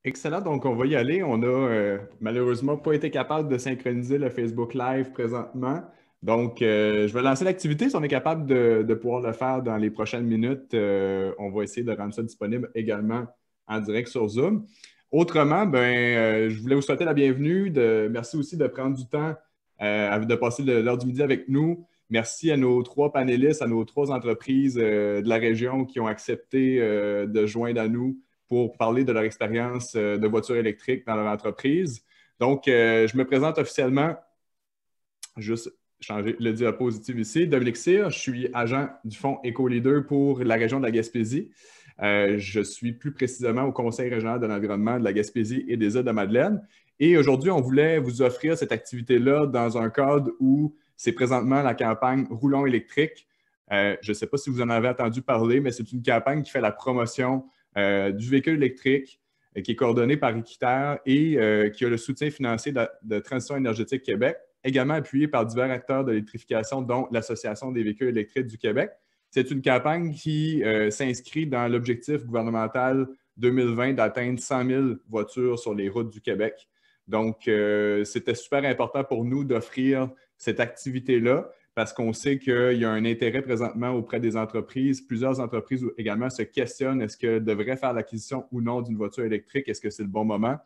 Excellent, donc on va y aller. On n'a malheureusement pas été capable de synchroniser le Facebook Live présentement. Donc, je vais lancer l'activité. Si on est capable de pouvoir le faire dans les prochaines minutes, on va essayer de rendre ça disponible également en direct sur Zoom. Autrement, je voulais vous souhaiter la bienvenue. Merci aussi de prendre du temps de passer l'heure du midi avec nous. Merci à nos trois panélistes, à nos trois entreprises de la région qui ont accepté de joindre à nous pour parler de leur expérience de voiture électrique dans leur entreprise. Donc, je me présente officiellement, juste changer le diapositive ici. Dominique Cyr, je suis agent du Fonds Éco-Leader pour la région de la Gaspésie. Je suis plus précisément au Conseil régional de l'environnement de la Gaspésie et des Îles-de-Madeleine. Et aujourd'hui, on voulait vous offrir cette activité-là dans un cadre où c'est présentement la campagne Roulons électrique. Je ne sais pas si vous en avez entendu parler, mais c'est une campagne qui fait la promotion du véhicule électrique qui est coordonné par Équiterre et qui a le soutien financier de Transition énergétique Québec, également appuyé par divers acteurs de l'électrification, dont l'Association des véhicules électriques du Québec. C'est une campagne qui s'inscrit dans l'objectif gouvernemental 2020 d'atteindre 100 000 voitures sur les routes du Québec. Donc, c'était super important pour nous d'offrir cette activité-là parce qu'on sait qu'il y a un intérêt présentement auprès des entreprises. Plusieurs entreprises également se questionnent est-ce qu'elles devraient faire l'acquisition ou non d'une voiture électrique? Est-ce que c'est le bon moment?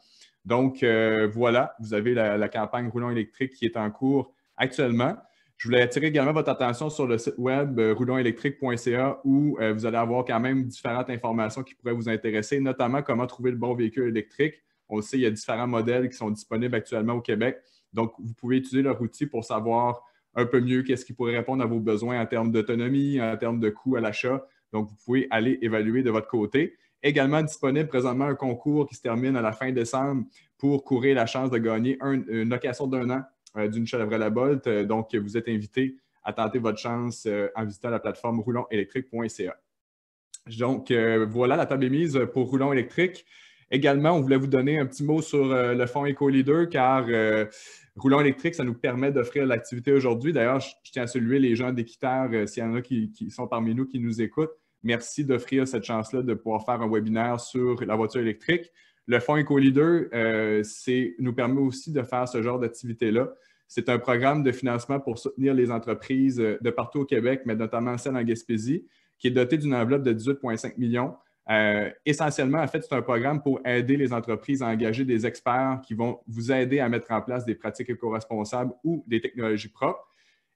Donc, voilà, vous avez la campagne Roulons électrique qui est en cours actuellement. Je voulais attirer également votre attention sur le site web roulonsélectrique.ca où vous allez avoir quand même différentes informations qui pourraient vous intéresser, notamment comment trouver le bon véhicule électrique. On le sait, il y a différents modèles qui sont disponibles actuellement au Québec. Donc, vous pouvez utiliser leur outil pour savoir un peu mieux qu'est-ce qui pourrait répondre à vos besoins en termes d'autonomie, en termes de coût à l'achat. Donc, vous pouvez aller évaluer de votre côté. Également disponible présentement un concours qui se termine à la fin décembre pour courir la chance de gagner une location d'un an d'une Chevrolet Bolt. Donc, vous êtes invité à tenter votre chance en visitant la plateforme roulonsélectrique.ca. Donc, voilà, la table est mise pour Roulons électrique. Également, on voulait vous donner un petit mot sur le fonds Éco-Leader car Roulons électrique, ça nous permet d'offrir l'activité aujourd'hui. D'ailleurs, je tiens à saluer les gens d'Équiterre, s'il y en a qui sont parmi nous, qui nous écoutent. Merci d'offrir cette chance-là de pouvoir faire un webinaire sur la voiture électrique. Le fonds Éco-Leader nous permet aussi de faire ce genre d'activité-là. C'est un programme de financement pour soutenir les entreprises de partout au Québec, mais notamment celles en Gaspésie, qui est doté d'une enveloppe de 18,5 millions. Essentiellement, en fait, c'est un programme pour aider les entreprises à engager des experts qui vont vous aider à mettre en place des pratiques éco-responsables ou des technologies propres.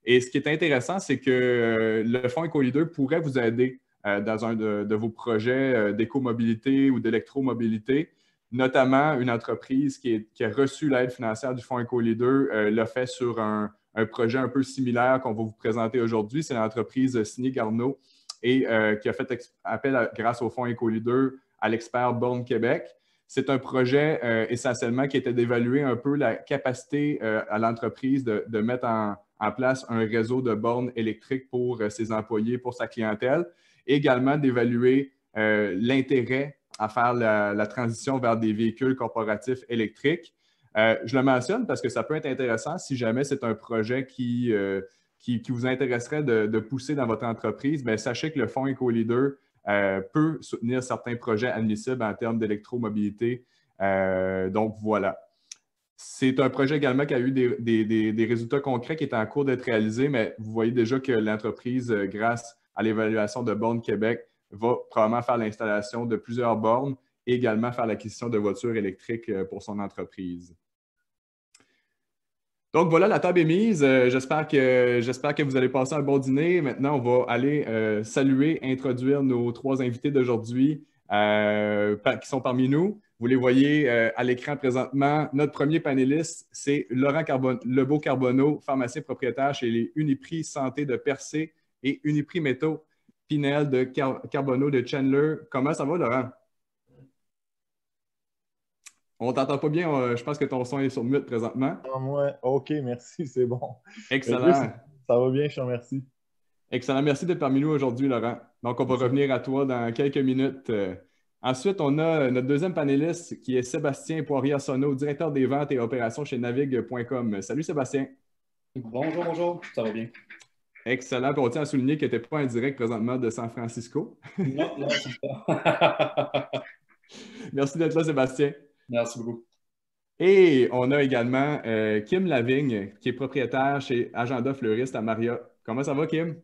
Et ce qui est intéressant, c'est que le Fonds Éco-Leader pourrait vous aider dans un de vos projets d'éco-mobilité ou d'électromobilité, notamment une entreprise qui a reçu l'aide financière du Fonds Éco-Leader l'a fait sur un projet un peu similaire qu'on va vous présenter aujourd'hui. C'est l'entreprise Signé Garneau et qui a fait appel, grâce au Fonds Éco-Leader, à l'expert Borne Québec. C'est un projet essentiellement qui était d'évaluer un peu la capacité à l'entreprise de mettre en place un réseau de bornes électriques pour ses employés, pour sa clientèle, et également d'évaluer l'intérêt à faire la transition vers des véhicules corporatifs électriques. Je le mentionne parce que ça peut être intéressant si jamais c'est un projet qui vous intéresserait de pousser dans votre entreprise. Bien, sachez que le Fonds Éco-Leader peut soutenir certains projets admissibles en termes d'électromobilité. Donc, voilà. C'est un projet également qui a eu des résultats concrets qui étaient en cours d'être réalisés, mais vous voyez déjà que l'entreprise, grâce à l'évaluation de Borne Québec, va probablement faire l'installation de plusieurs bornes et également faire l'acquisition de voitures électriques pour son entreprise. Donc voilà, la table est mise. J'espère que vous allez passer un bon dîner. Maintenant, on va aller saluer, introduire nos trois invités d'aujourd'hui qui sont parmi nous. Vous les voyez à l'écran présentement. Notre premier panéliste, c'est Laurent Lebeau-Carbonneau, pharmacien propriétaire chez les Uniprix Santé de Percé et Uniprix Métaux Pinel de Carbonneau de Chandler. Comment ça va, Laurent? On ne t'entend pas bien. Je pense que ton son est sur mute présentement. Ah, moi, OK, merci, c'est bon. Mais toi, Excellent. ça va bien, je te remercie. Excellent. Merci d'être parmi nous aujourd'hui, Laurent. Donc, on va Merci. revenir à toi dans quelques minutes. Ensuite, on a notre deuxième panéliste qui est Sébastien Poirier-Sonneau, directeur des ventes et opérations chez navigue.com. Salut Sébastien. Bonjour, bonjour, ça va bien. Excellent. Puis on tient à souligner que tu n'es pas en direct présentement de San Francisco. Non, non, c'est ça. Merci d'être là, Sébastien. Merci beaucoup. Et on a également Kim Lavigne, qui est propriétaire chez Agenda Fleuriste à Maria. Comment ça va, Kim?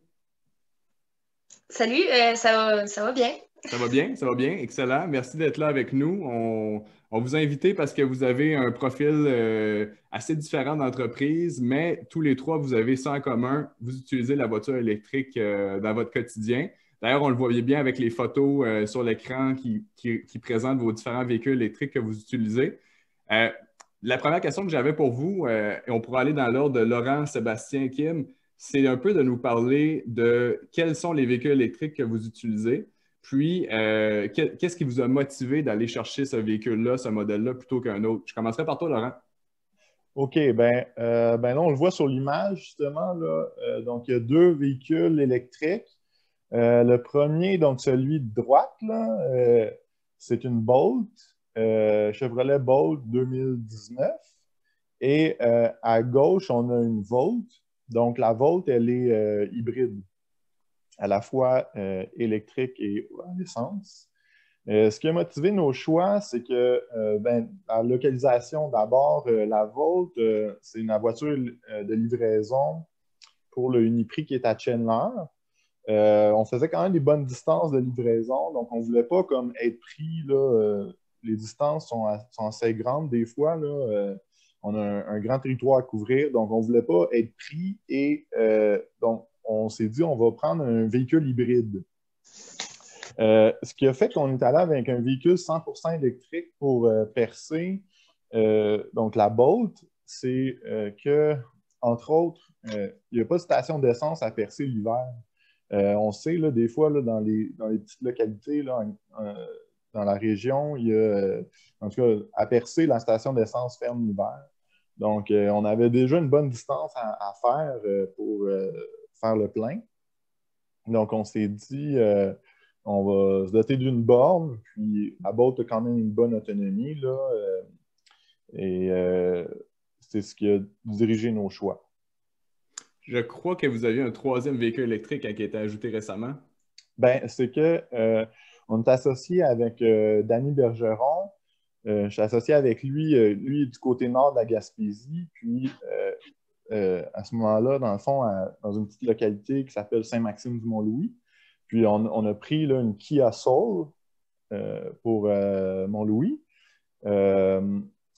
Salut, ça va bien. Ça va bien, excellent. Merci d'être là avec nous. On vous a invité parce que vous avez un profil assez différent d'entreprise, mais tous les trois, vous avez ça en commun. Vous utilisez la voiture électrique dans votre quotidien. D'ailleurs, on le voyait bien avec les photos sur l'écran qui présentent vos différents véhicules électriques que vous utilisez. La première question que j'avais pour vous, et on pourra aller dans l'ordre de Laurent, Sébastien, Kim, c'est un peu de nous parler de quels sont les véhicules électriques que vous utilisez. Puis, qu'est-ce qui vous a motivé d'aller chercher ce véhicule-là, ce modèle-là, plutôt qu'un autre? Je commencerai par toi, Laurent. OK, là, on le voit sur l'image, justement, là. Donc, il y a deux véhicules électriques. Le premier, donc celui de droite, là, c'est une Bolt, Chevrolet Bolt 2019. Et à gauche, on a une Volt. Donc, la Volt, elle est hybride, à la fois électrique et à essence. Ce qui a motivé nos choix, c'est que la localisation, d'abord, la Volt, c'est une voiture de livraison pour le Uniprix qui est à Chandler. On faisait quand même des bonnes distances de livraison, donc on ne voulait pas comme être pris. Là, les distances sont assez grandes des fois. Là, on a un grand territoire à couvrir, donc on ne voulait pas être pris et donc on s'est dit on va prendre un véhicule hybride. Ce qui a fait qu'on est allé avec un véhicule 100% électrique pour percer. Donc la Bolt, c'est que, entre autres, il n'y a pas de station d'essence à percer l'hiver. On sait, là, des fois, là, dans les petites localités, là, dans la région, il y a, en tout cas, à Percé, la station d'essence ferme l'hiver. Donc, on avait déjà une bonne distance à faire pour faire le plein. Donc, on s'est dit, on va se doter d'une borne, puis la Bolt a quand même une bonne autonomie, là, et c'est ce qui a dirigé nos choix. Je crois que vous aviez un troisième véhicule électrique qui a été ajouté récemment. C'est que on est associé avec Danny Bergeron. Je suis associé avec lui, lui du côté nord de la Gaspésie. Puis à ce moment-là, dans le fond, dans une petite localité qui s'appelle Saint-Maxime-du-Mont-Louis. Puis on a pris là, une Kia Soul pour Mont-Louis.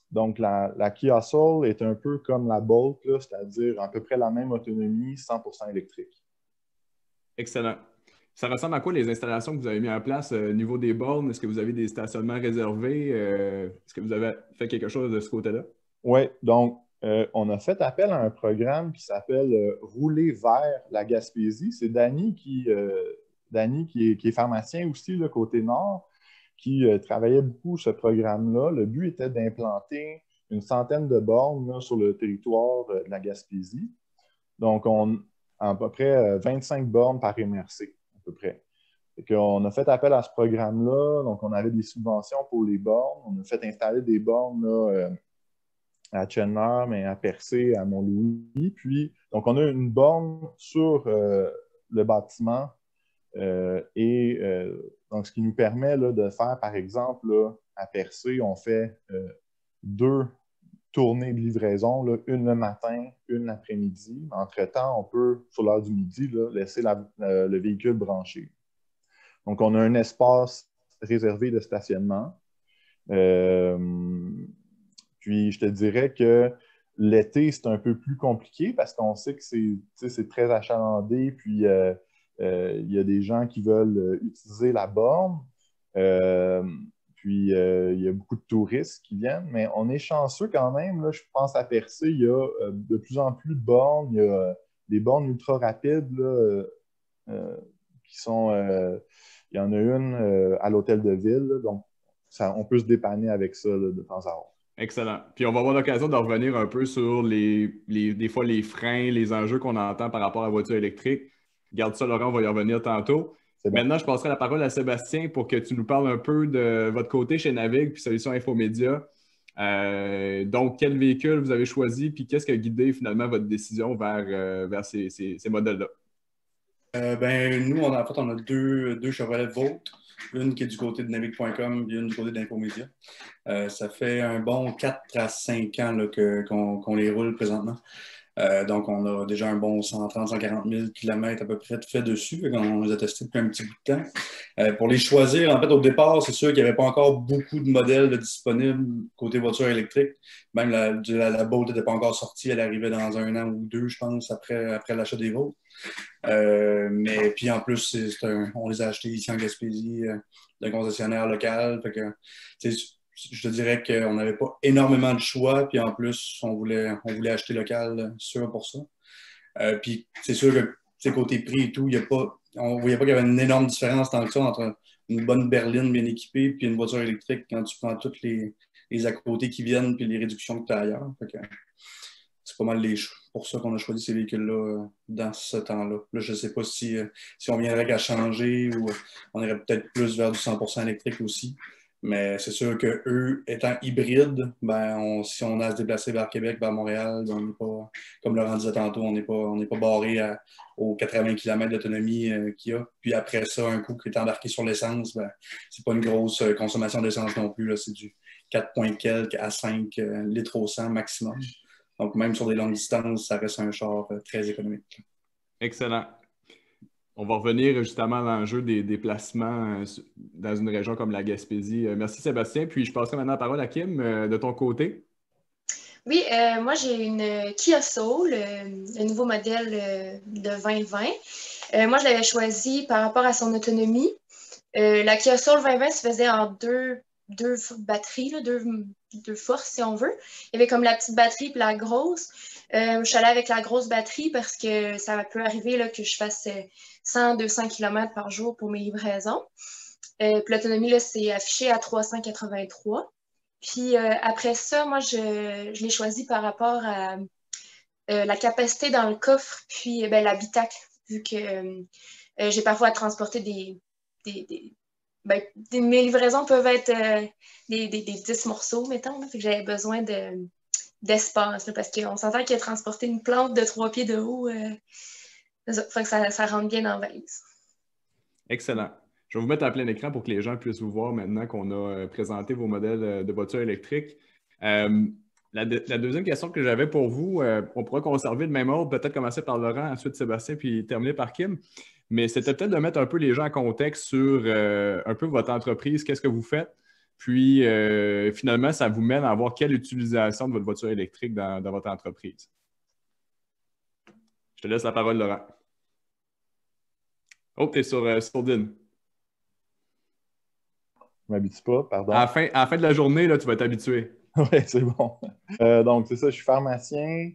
Donc, la Kia Soul est un peu comme la Bolt, là, c'est-à-dire à peu près la même autonomie, 100% électrique. Excellent. Ça ressemble à quoi les installations que vous avez mises en place au niveau des bornes? Est-ce que vous avez des stationnements réservés? Est-ce que vous avez fait quelque chose de ce côté-là? Oui, donc on a fait appel à un programme qui s'appelle Rouler vers la Gaspésie. C'est Danny qui est pharmacien aussi, le côté nord, qui travaillait beaucoup ce programme-là. Le but était d'implanter une centaine de bornes là, sur le territoire de la Gaspésie. Donc, à peu près 25 bornes par MRC, à peu près. Et on a fait appel à ce programme-là. Donc, on avait des subventions pour les bornes. On a fait installer des bornes là, à Chandler, mais à Percé, à Mont-Louis. Puis, donc, on a une borne sur le bâtiment. Donc, ce qui nous permet là, de faire, par exemple, là, à Percé, on fait 2 tournées de livraison, là, une le matin, une l'après-midi. Entre-temps, on peut, sur l'heure du midi, là, laisser le véhicule branché. Donc, on a un espace réservé de stationnement. Puis, je te dirais que l'été, c'est un peu plus compliqué parce qu'on sait que c'est très achalandé. Puis, il y a des gens qui veulent utiliser la borne. Puis, il y a beaucoup de touristes qui viennent. Mais on est chanceux quand même. Là, je pense à Percé, il y a de plus en plus de bornes. Il y a des bornes ultra rapides là, qui sont... il y en a une à l'hôtel de ville. Là, donc, on peut se dépanner avec ça là, de temps à autre. Excellent. Puis on va avoir l'occasion de revenir un peu sur des fois les freins, les enjeux qu'on entend par rapport à la voiture électrique. Garde ça, Laurent, on va y revenir tantôt. Bon. Maintenant, je passerai la parole à Sébastien pour que tu nous parles un peu de votre côté chez Navig puis Solutions Infomédia. Donc, quel véhicule vous avez choisi puis qu'est-ce qui a guidé finalement votre décision vers ces modèles-là? Nous, en fait, on a deux Chevrolet Volt, une qui est du côté de Navic.com et une du côté d'Infomédia. Ça fait un bon 4 à 5 ans là, qu'on les roule présentement. Donc, on a déjà un bon 130-140 000 km à peu près de fait dessus. On les a testés depuis un petit bout de temps. Pour les choisir, en fait, au départ, c'est sûr qu'il n'y avait pas encore beaucoup de modèles disponibles côté voiture électrique. Même la Bolt n'était pas encore sortie. Elle arrivait dans 1 an ou 2, je pense, après l'achat des Volt. Mais puis en plus, on les a achetés ici en Gaspésie d'un concessionnaire local. Fait que, je te dirais qu'on n'avait pas énormément de choix. Puis en plus, on voulait acheter local sûr pour ça. Puis c'est sûr que côté prix et tout, on ne voyait pas qu'il y avait une énorme différence tant que ça entre une bonne berline bien équipée puis une voiture électrique quand tu prends toutes les à côté qui viennent puis les réductions que tu as ailleurs. Fait que, c'est pas mal pour ça qu'on a choisi ces véhicules-là dans ce temps-là. Là, je ne sais pas si on viendrait qu'à changer ou on irait peut-être plus vers du 100% électrique aussi. Mais c'est sûr qu'eux, étant hybrides, si on a à se déplacer vers Québec, vers Montréal, on n'est pas, comme Laurent disait tantôt, on n'est pas barré aux 80 km d'autonomie qu'il y a. Puis après ça, un coup qui est embarqué sur l'essence, c'est pas une grosse consommation d'essence non plus. Là, c'est du 4 points quelques à 5 litres au 100 maximum. Donc, même sur des longues distances, ça reste un char très économique. Excellent. On va revenir justement à l'enjeu des déplacements dans une région comme la Gaspésie. Merci Sébastien. Puis je passerai maintenant la parole à Kim de ton côté. Oui, moi j'ai une Kia Soul, le nouveau modèle de 2020. Moi, je l'avais choisi par rapport à son autonomie. La Kia Soul 2020 se faisait en deux batteries, là, deux forces si on veut. Il y avait comme la petite batterie et la grosse. Je suis allée avec la grosse batterie parce que ça peut arriver là, que je fasse 100-200 km par jour pour mes livraisons. Puis l'autonomie, là, c'est affiché à 383. Puis après ça, moi, je l'ai choisi par rapport à la capacité dans le coffre, puis l'habitacle, vu que j'ai parfois à transporter mes livraisons peuvent être des 10 morceaux, mettons. Là, fait que j'avais besoin d'espace, là, parce qu'on s'entend qu'il a transporté une plante de 3 pieds de haut. Fait que ça rentre bien dans la valise. Excellent. Je vais vous mettre à plein écran pour que les gens puissent vous voir maintenant qu'on a présenté vos modèles de voitures électriques. La deuxième question que j'avais pour vous, on pourra conserver le même ordre, peut-être commencer par Laurent, ensuite Sébastien, puis terminer par Kim. Mais c'était peut-être de mettre un peu les gens en contexte sur un peu votre entreprise, qu'est-ce que vous faites. Puis finalement, ça vous mène à avoir quelle utilisation de votre voiture électrique dans votre entreprise. Je te laisse la parole, Laurent. Oh, tu es sur Din. Je ne m'habitue pas, pardon. À la fin de la journée, là, tu vas t'habituer. Oui, c'est bon. Donc, c'est ça, je suis pharmacien.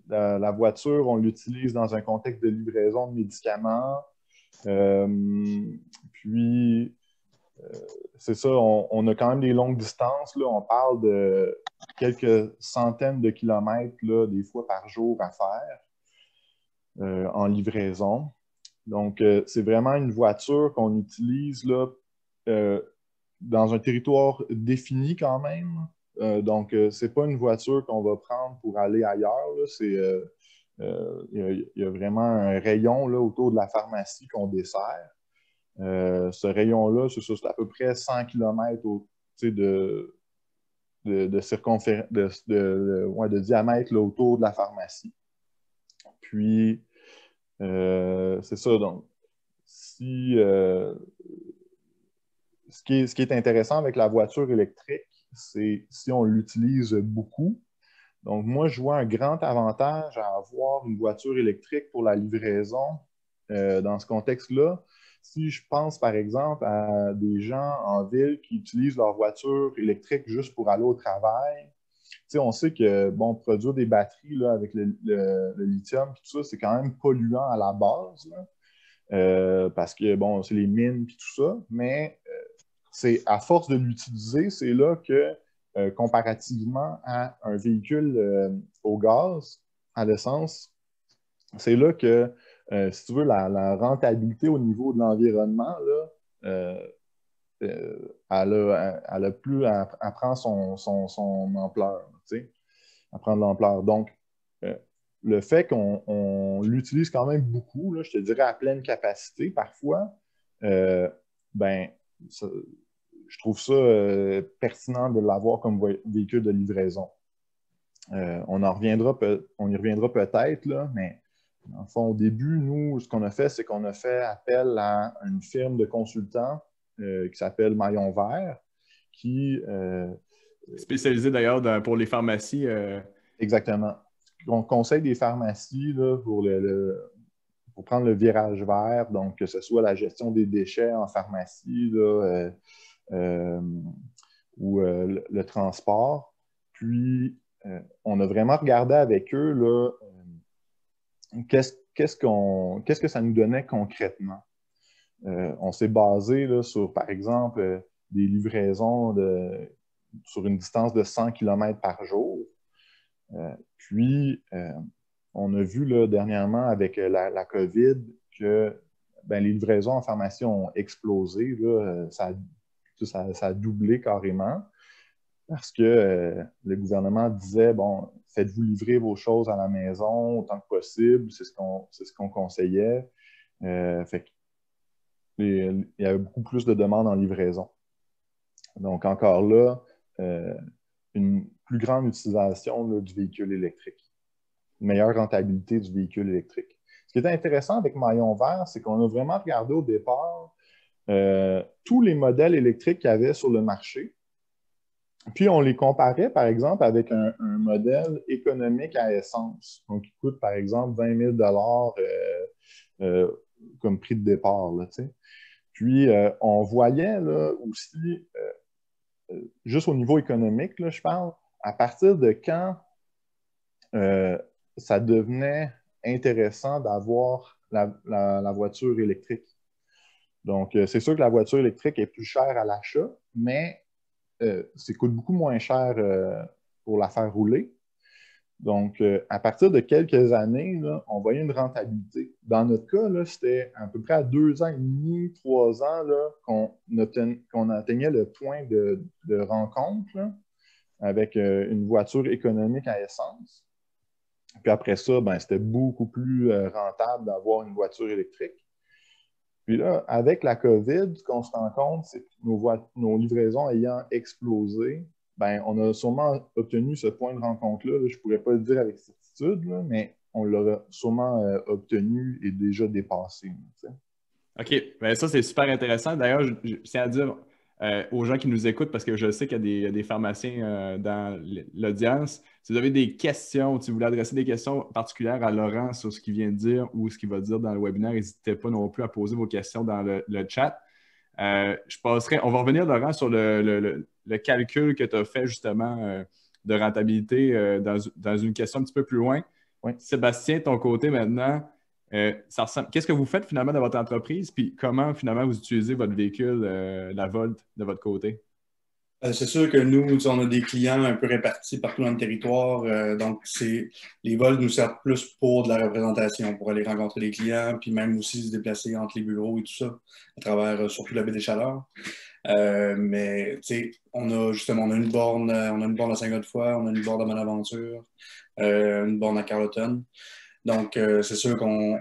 La voiture, on l'utilise dans un contexte de livraison de médicaments. Puis, c'est ça, on a quand même des longues distances. Là. On parle de quelques centaines de kilomètres, là, des fois par jour à faire en livraison. Donc, c'est vraiment une voiture qu'on utilise là, dans un territoire défini quand même. Donc, ce n'est pas une voiture qu'on va prendre pour aller ailleurs. Il y a vraiment un rayon là, autour de la pharmacie qu'on dessert. Ce rayon-là, c'est à peu près 100 km de diamètre là, autour de la pharmacie. Puis, c'est ça. Donc, ce qui est intéressant avec la voiture électrique, c'est si on l'utilise beaucoup. Donc, moi, je vois un grand avantage à avoir une voiture électrique pour la livraison dans ce contexte-là. Si je pense, par exemple, à des gens en ville qui utilisent leur voiture électrique juste pour aller au travail, on sait que, bon, produire des batteries là, avec le lithium, tout ça, c'est quand même polluant à la base, là, parce que, bon, c'est les mines et tout ça, mais c'est à force de l'utiliser, c'est là que, comparativement à un véhicule au gaz, à l'essence, c'est là que, si tu veux, la rentabilité au niveau de l'environnement, là, elle prend son ampleur, tu sais, elle prend de l'ampleur. Donc, le fait qu'on l'utilise quand même beaucoup, là, je te dirais à pleine capacité parfois, ben, je trouve ça pertinent de l'avoir comme véhicule de livraison. On y reviendra peut-être, là, mais en fond, au début, nous, ce qu'on a fait, c'est qu'on a fait appel à une firme de consultants qui s'appelle Maillon Vert, qui... Spécialisé d'ailleurs pour les pharmacies. Exactement. On conseille des pharmacies là, pour prendre le virage vert, donc que ce soit la gestion des déchets en pharmacie là, ou le transport. Puis, on a vraiment regardé avec eux là, qu'est-ce que ça nous donnait concrètement. On s'est basé là, sur, par exemple, des livraisons sur une distance de 100 km par jour. Puis, on a vu là, dernièrement avec la COVID que ben, les livraisons en pharmacie ont explosé. Là, ça a doublé carrément parce que le gouvernement disait, bon, faites-vous livrer vos choses à la maison autant que possible. C'est ce qu'on conseillait. Fait il y avait beaucoup plus de demandes en livraison. Donc, encore là, une plus grande utilisation là, du véhicule électrique, une meilleure rentabilité du véhicule électrique. Ce qui est intéressant avec Maillon Vert, c'est qu'on a vraiment regardé au départ tous les modèles électriques qu'il y avait sur le marché, puis on les comparait, par exemple, avec un modèle économique à essence, donc qui coûte, par exemple, 20 000 comme prix de départ. Là, puis, on voyait là, aussi juste au niveau économique, là, je parle, à partir de quand ça devenait intéressant d'avoir la voiture électrique. Donc, c'est sûr que la voiture électrique est plus chère à l'achat, mais ça coûte beaucoup moins cher pour la faire rouler. Donc, à partir de quelques années, là, on voyait une rentabilité. Dans notre cas, c'était à peu près à 2 ans et demi, 3 ans qu'on atteignait le point de rencontre là, avec une voiture économique à essence. Puis après ça, ben, c'était beaucoup plus rentable d'avoir une voiture électrique. Puis là, avec la COVID, ce qu'on se rend compte, c'est que nos livraisons ayant explosé, ben, on a sûrement obtenu ce point de rencontre-là. Je ne pourrais pas le dire avec certitude, là, mais on l'a sûrement obtenu et déjà dépassé. Là, OK. Bien, ça, c'est super intéressant. D'ailleurs, je tiens à dire aux gens qui nous écoutent, parce que je sais qu'il y a des pharmaciens dans l'audience, si vous avez des questions, si vous voulez adresser des questions particulières à Laurent sur ce qu'il vient de dire ou ce qu'il va dire dans le webinaire, n'hésitez pas non plus à poser vos questions dans le chat. On va revenir, Laurent, sur le calcul que tu as fait justement de rentabilité dans une question un petit peu plus loin. Oui. Sébastien, ton côté maintenant, qu'est-ce que vous faites finalement dans votre entreprise, puis comment finalement vous utilisez votre véhicule, la Volt, de votre côté? C'est sûr que nous, on a des clients un peu répartis partout dans le territoire. Donc, les vols nous servent plus pour de la représentation, pour aller rencontrer les clients, puis même aussi se déplacer entre les bureaux et tout ça, à travers surtout la baie des Chaleurs. Mais, tu sais, on a une borne à Saint-Godefroy, on a une borne à Bonaventure, une borne à Carleton. Donc, c'est sûr qu'on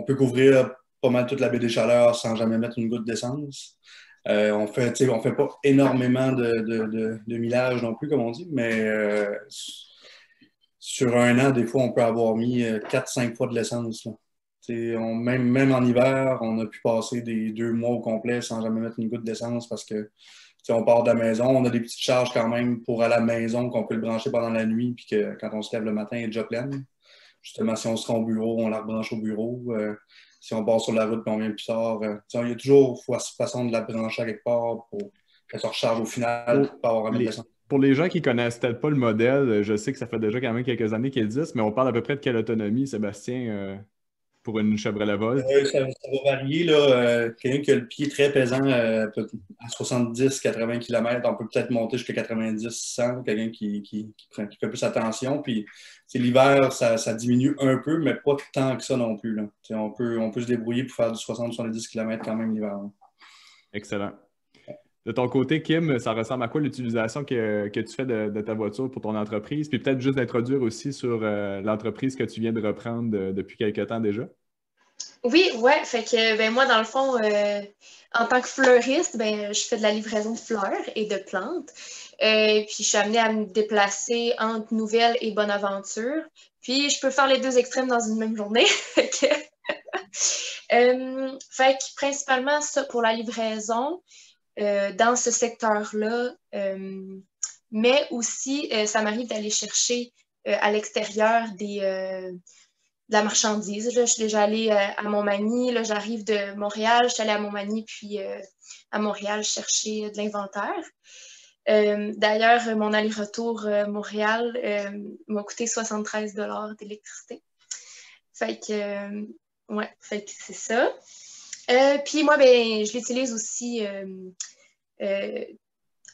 peut couvrir pas mal toute la baie des Chaleurs sans jamais mettre une goutte d'essence. On fait pas énormément de millage non plus, comme on dit, mais sur un an, des fois, on peut avoir mis 4-5 fois de l'essence. Même en hiver, on a pu passer des 2 mois au complet sans jamais mettre une goutte d'essence parce que on part de la maison, on a des petites charges quand même pour à la maison qu'on peut le brancher pendant la nuit, puis que quand on se lève le matin, elle est déjà pleine. Justement, si on se rend au bureau, on la rebranche au bureau. Si on part sur la route et on vient plus tard, il y a toujours façon de la brancher à quelque part pour qu'elle se recharge au final pour pas avoir à mettre d'essence. Pour les gens qui ne connaissent peut-être pas le modèle, je sais que ça fait déjà quand même quelques années qu'il existe, mais on parle à peu près de quelle autonomie, Sébastien, pour une Chevrolet Volt? Ça va varier. Quelqu'un qui a le pied très pesant à 70-80 km, on peut peut-être monter jusqu'à 90-100. Quelqu'un qui fait plus attention. Puis l'hiver, ça diminue un peu, mais pas tant que ça non plus. Là. On peut se débrouiller pour faire du 60-70 km quand même l'hiver. Excellent. De ton côté, Kim, ça ressemble à quoi l'utilisation que tu fais de ta voiture pour ton entreprise? Puis peut-être juste d'introduire aussi sur l'entreprise que tu viens de reprendre depuis quelque temps déjà. Oui, ouais, fait que ben moi, dans le fond, en tant que fleuriste, ben, je fais de la livraison de fleurs et de plantes. Puis je suis amenée à me déplacer entre Nouvelle et Bonaventure. Puis je peux faire les deux extrêmes dans une même journée. Fait que principalement ça pour la livraison dans ce secteur-là. Mais aussi, ça m'arrive d'aller chercher à l'extérieur de la marchandise. Là, je suis déjà allée à Montmagny. Là, j'arrive de Montréal. Je suis allée à Montmagny, puis à Montréal chercher de l'inventaire. D'ailleurs, mon aller-retour Montréal m'a coûté 73 $ d'électricité. Fait que, ouais, fait que c'est ça. Puis moi, ben, je l'utilise aussi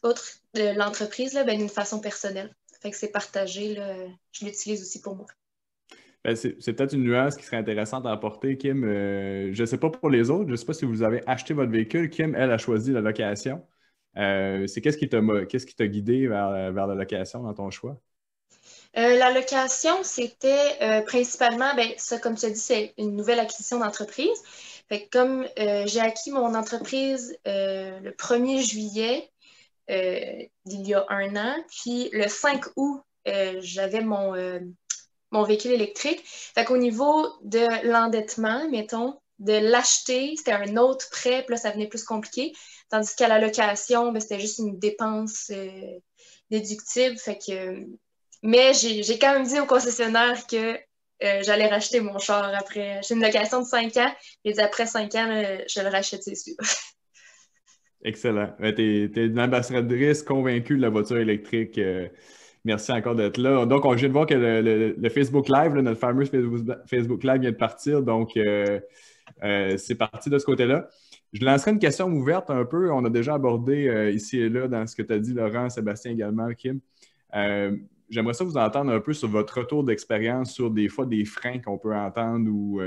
outre de l'entreprise, là, ben, d'une façon personnelle. Fait que c'est partagé, là, je l'utilise aussi pour moi. Ben, c'est peut-être une nuance qui serait intéressante à apporter, Kim. Je ne sais pas pour les autres, je ne sais pas si vous avez acheté votre véhicule. Kim, elle, a choisi la location. Qu'est-ce qui t'a guidé vers la location dans ton choix? La location, c'était principalement, ben, ça, comme tu as dit, c'est une nouvelle acquisition d'entreprise. Fait que comme j'ai acquis mon entreprise le 1er juillet d'il y a un an, puis le 5 août, j'avais mon véhicule électrique. Fait qu'au niveau de l'endettement, mettons, de l'acheter, c'était un autre prêt, puis là, ça venait plus compliqué. Tandis qu'à la location, ben, c'était juste une dépense déductible. Fait que, mais j'ai quand même dit au concessionnaire que j'allais racheter mon char après. J'ai une location de 5 ans. J'ai dit après 5 ans, là, je le rachète, c'est sûr. Excellent. Tu es une ambassadrice convaincue de la voiture électrique. Merci encore d'être là. Donc, on vient de voir que le Facebook Live, là, notre fameux Facebook Live vient de partir. Donc, c'est parti de ce côté-là. Je lancerai une question ouverte un peu. On a déjà abordé ici et là dans ce que tu as dit, Laurent, Sébastien également, Kim. J'aimerais ça vous entendre un peu sur votre retour d'expérience sur des fois des freins qu'on peut entendre ou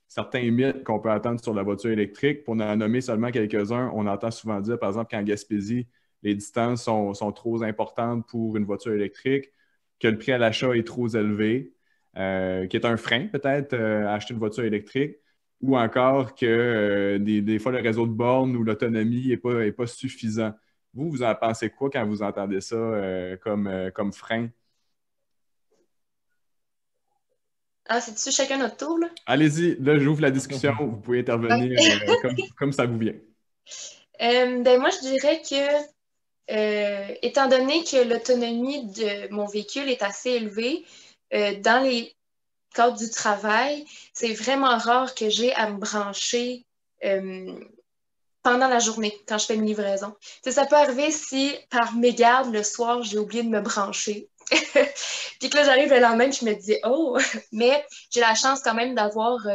certains mythes qu'on peut entendre sur la voiture électrique. Pour en nommer seulement quelques-uns, on entend souvent dire, par exemple, qu'en Gaspésie, les distances sont trop importantes pour une voiture électrique, que le prix à l'achat est trop élevé, qui est un frein peut-être à acheter une voiture électrique, ou encore que des fois le réseau de bornes ou l'autonomie n'est pas suffisant. Vous en pensez quoi quand vous entendez ça comme frein? Ah, c'est-tu chacun notre tour, là? Allez-y, là, j'ouvre la discussion. Vous pouvez intervenir comme ça vous vient. Ben moi, je dirais que étant donné que l'autonomie de mon véhicule est assez élevée, dans les cadres du travail, c'est vraiment rare que j'ai à me brancher pendant la journée, quand je fais une livraison. T'sais, ça peut arriver si, par mégarde, le soir, j'ai oublié de me brancher. Puis que là, j'arrive le lendemain, je me dis, oh, mais j'ai la chance quand même d'avoir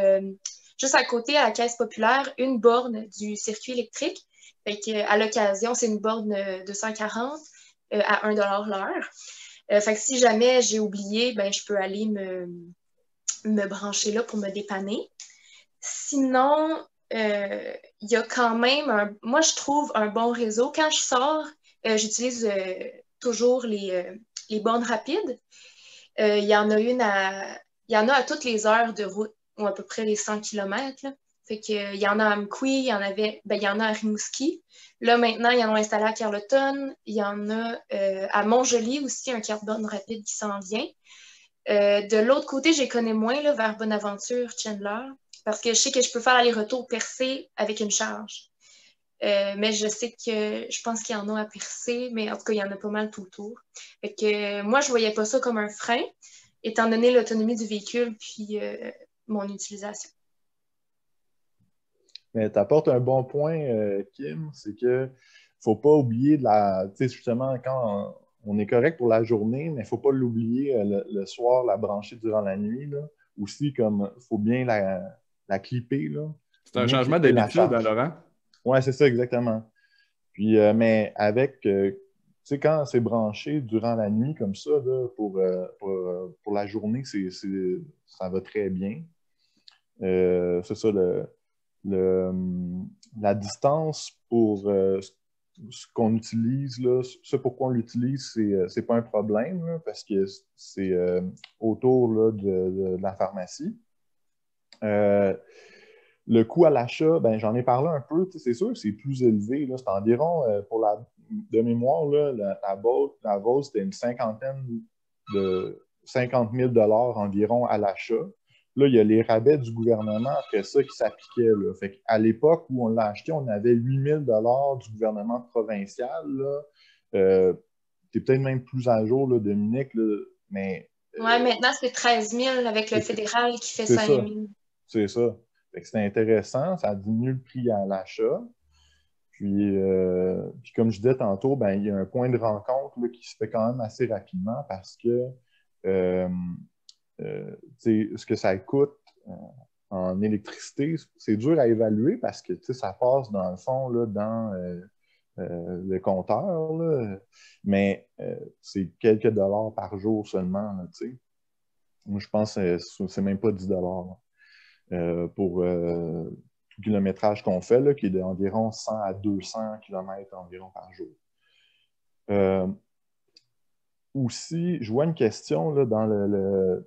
juste à côté, à la caisse populaire, une borne du circuit électrique. Fait que, à l'occasion, c'est une borne 240 à 1 $ l'heure. Fait que si jamais j'ai oublié, ben, je peux aller me brancher là pour me dépanner. Sinon, il y a quand même, moi, je trouve un bon réseau. Quand je sors, j'utilise toujours les bornes rapides. Il y en a il y en a à toutes les heures de route, ou à peu près les 100 km. Là. Fait que, il y en a à Mkoui, il y en a à Rimouski. Là, maintenant, ils en ont installé à Carleton. Il y en a à Montjoly aussi, un quart de borne rapide qui s'en vient. De l'autre côté, je les connais moins, là, vers Bonaventure, Chandler, parce que je sais que je peux faire l'aller-retour Percé avec une charge. Mais je sais que je pense qu'il y en a à Percé, mais en tout cas, il y en a pas mal tout le tour. Fait que moi, je voyais pas ça comme un frein, étant donné l'autonomie du véhicule puis mon utilisation. Mais tu apportes un bon point, Kim, c'est que faut pas oublier tu sais, justement, quand on est correct pour la journée, mais il faut pas l'oublier le soir, la brancher durant la nuit, là. Aussi, comme, faut bien la clipper, là. C'est un Bien changement clipper la d'habitude, hein, charge. Laurent? Oui, c'est ça, exactement. Puis, mais avec, tu sais, quand c'est branché durant la nuit comme ça, là, pour la journée, ça va très bien. C'est ça, la distance pour ce qu'on utilise, là, ce pourquoi on l'utilise, c'est pas un problème, là, parce que c'est autour là, de la pharmacie. Le coût à l'achat, ben, j'en ai parlé un peu, c'est sûr que c'est plus élevé. C'est environ, de mémoire, là, la Vôtre, c'était une cinquantaine de 50 000 $ environ à l'achat. Là, il y a les rabais du gouvernement après ça qui s'appliquaient. Là. Fait qu'à l'époque où on l'a acheté, on avait 8 000 $ du gouvernement provincial. C'est peut-être même plus à jour, là, Dominique, là, mais... Oui, maintenant, c'est 13 000 avec le fédéral qui fait 5 000. C'est ça. C'est intéressant, ça diminue le prix à l'achat. Puis comme je disais tantôt, ben, il y a un point de rencontre là, qui se fait quand même assez rapidement parce que ce que ça coûte en électricité, c'est dur à évaluer parce que ça passe dans le fond là, dans le compteur, là, mais c'est quelques dollars par jour seulement. Là, moi, je pense que c'est même pas 10 $ pour tout kilométrage qu'on fait, là, qui est d'environ 100 à 200 km environ par jour. Aussi, je vois une question là, dans le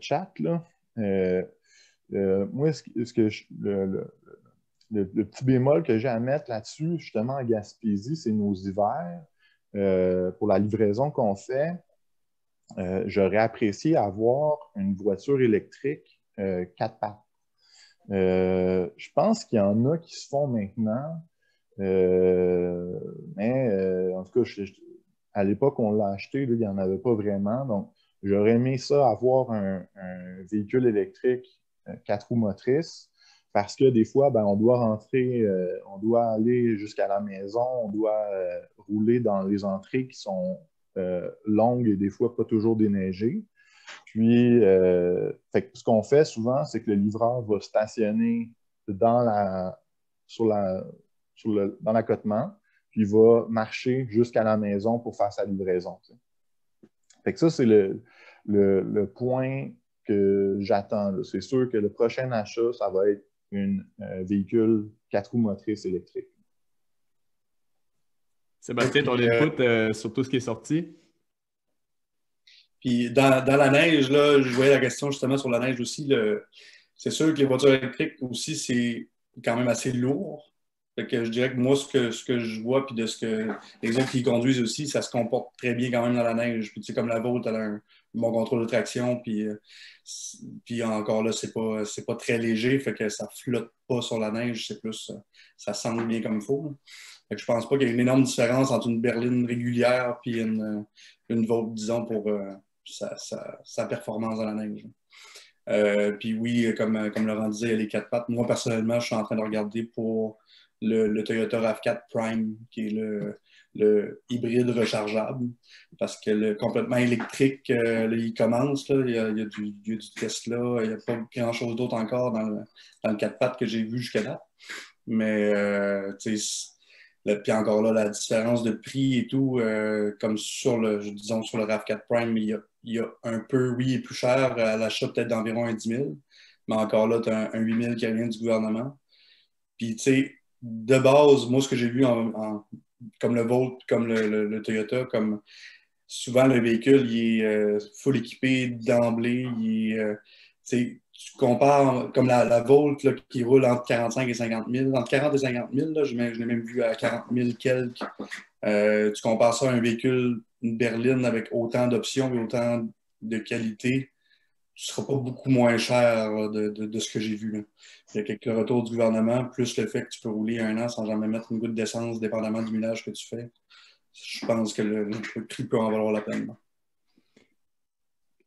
chat. Là. Moi, le petit bémol que j'ai à mettre là-dessus, justement, en Gaspésie, c'est nos hivers. Pour la livraison qu'on fait, j'aurais apprécié avoir une voiture électrique 4 pattes. Je pense qu'il y en a qui se font maintenant, mais en tout cas, à l'époque où on l'a acheté, là, il n'y en avait pas vraiment. Donc, j'aurais aimé ça, avoir un véhicule électrique 4 roues motrices, parce que des fois, ben, on doit rentrer, on doit aller jusqu'à la maison, on doit rouler dans les entrées qui sont longues et des fois pas toujours déneigées. Puis, ce qu'on fait souvent, c'est que le livreur va stationner dans l'accotement, puis il va marcher jusqu'à la maison pour faire sa livraison. Fait que ça, c'est le point que j'attends. C'est sûr que le prochain achat, ça va être un véhicule 4 roues motrices électrique. Sébastien, ton input sur tout ce qui est sorti? Puis dans la neige, là, je voyais la question justement sur la neige aussi. C'est sûr que les voitures électriques aussi, c'est quand même assez lourd. Fait que je dirais que moi, ce que je vois, puis de ce que les autres qui conduisent aussi, ça se comporte très bien quand même dans la neige. Puis tu sais, comme la vôtre, elle a un bon contrôle de traction, puis encore là, c'est pas très léger, fait que ça flotte pas sur la neige, c'est plus, ça semble bien comme il faut. Fait que je pense pas qu'il y ait une énorme différence entre une berline régulière puis une vôtre, disons, pour sa performance dans la neige. Puis oui, comme Laurent disait, il y a les 4 pattes. Moi, personnellement, je suis en train de regarder pour le Toyota RAV4 Prime, qui est le hybride rechargeable, parce que le complètement électrique, là, il commence, là, il y a du Tesla, il n'y a pas grand-chose d'autre encore dans le 4 pattes que j'ai vu jusqu'à là. Mais, tu sais, puis encore là, la différence de prix et tout, comme sur le RAV4 Prime, il y a un peu, oui, il est plus cher à l'achat peut-être d'environ un 10 000, mais encore là, tu as un 8 000 qui vient du gouvernement. Puis, tu sais, de base, moi, ce que j'ai vu comme le Volt, comme le Toyota, comme souvent le véhicule, il est full équipé d'emblée. Tu compares comme la Volt là, qui roule entre 45 et 50 000. Entre 40 et 50 000, là, je l'ai même vu à 40 000 quelques. Tu compares ça à un véhicule, une berline avec autant d'options et autant de qualité, tu ne seras pas beaucoup moins cher là, de ce que j'ai vu. Là. Il y a quelques retours du gouvernement, plus le fait que tu peux rouler 1 an sans jamais mettre une goutte d'essence, dépendamment du millage que tu fais. Je pense que le prix peut en valoir la peine. Là.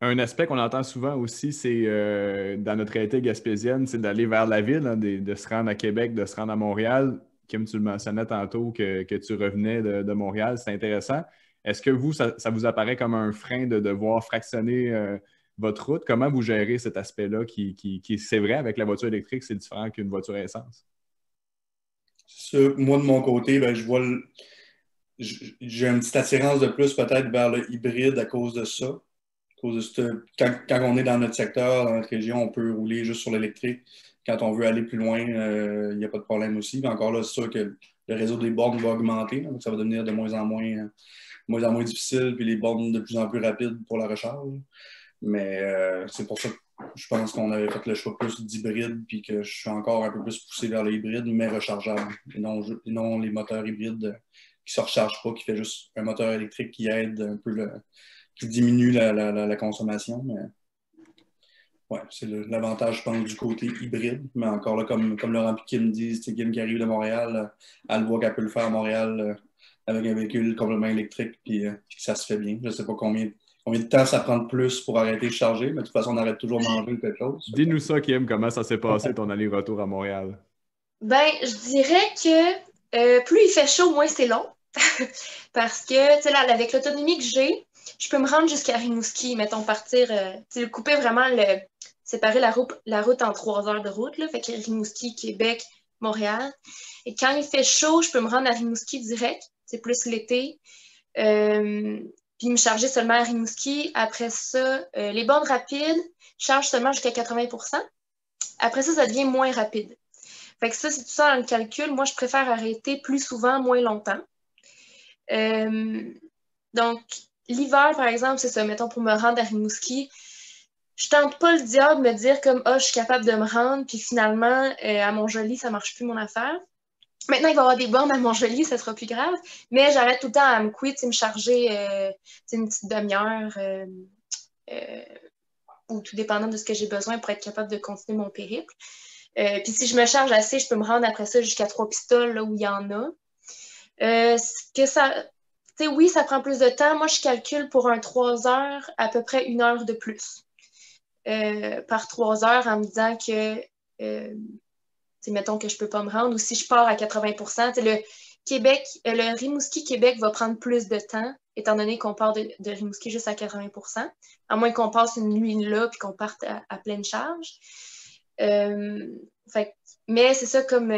Un aspect qu'on entend souvent aussi, c'est dans notre réalité gaspésienne, c'est d'aller vers la ville, hein, de se rendre à Québec, de se rendre à Montréal. Comme tu le mentionnais tantôt, que tu revenais de Montréal, c'est intéressant. Est-ce que vous, ça vous apparaît comme un frein de devoir fractionner votre route? Comment vous gérez cet aspect-là qui c'est vrai, avec la voiture électrique, c'est différent qu'une voiture à essence? Moi, de mon côté, ben, je vois j'ai une petite attirance de plus peut-être vers le hybride à cause de ça. Quand on est dans notre secteur, dans notre région, on peut rouler juste sur l'électrique. quand on veut aller plus loin, il n'y a pas de problème aussi. Mais encore là, c'est sûr que le réseau des bornes va augmenter, donc ça va devenir de moins en moins difficile, puis les bornes de plus en plus rapides pour la recharge. Mais c'est pour ça que je pense qu'on avait fait le choix plus d'hybride, puis que je suis encore un peu plus poussé vers les hybrides, mais rechargeables, et non les moteurs hybrides qui ne se rechargent pas, qui fait juste un moteur électrique qui aide un peu, qui diminue la consommation. Mais ouais, c'est l'avantage, je pense, du côté hybride. Mais encore là, comme Laurent Piquet me dit, c'est Kim qui arrive de Montréal, elle voit qu'elle peut le faire à Montréal avec un véhicule complètement électrique, puis que ça se fait bien. Je ne sais pas combien de temps ça prend de plus pour arrêter de charger, mais de toute façon, on arrête toujours de manger ou quelque chose. Dis-nous ça, Kim, comment ça s'est passé ton aller-retour à Montréal? Ben, je dirais que plus il fait chaud, moins c'est long. Parce que, tu sais, là, avec l'autonomie que j'ai, je peux me rendre jusqu'à Rimouski, mettons, partir, tu sais, couper vraiment séparer la route en 3 heures de route, là, fait que Rimouski, Québec, Montréal. Et quand il fait chaud, je peux me rendre à Rimouski direct, c'est plus l'été. Puis me charger seulement à Rimouski. Après ça, les bornes rapides, je charge seulement jusqu'à 80%. Après ça, ça devient moins rapide. Fait que ça, c'est tout ça dans le calcul. Moi, je préfère arrêter plus souvent, moins longtemps. Donc, l'hiver, par exemple, c'est ça, mettons, pour me rendre à Rimouski, je tente pas le diable de me dire comme, je suis capable de me rendre, puis finalement, à Montjoly, ça marche plus mon affaire. Maintenant, il va y avoir des bornes à Montjoly, ça sera plus grave, mais j'arrête tout le temps à me quitter, me charger une petite demi-heure, ou tout dépendant de ce que j'ai besoin pour être capable de continuer mon périple. Puis si je me charge assez, je peux me rendre après ça jusqu'à 3 pistoles, là où il y en a. Oui, ça prend plus de temps. Moi, je calcule pour un 3 heures à peu près 1 heure de plus par 3 heures en me disant que, mettons que je ne peux pas me rendre ou si je pars à 80%, le Rimouski-Québec va prendre plus de temps étant donné qu'on part de Rimouski juste à 80%, à moins qu'on passe une nuit là puis qu'on parte à pleine charge. Mais c'est ça, comme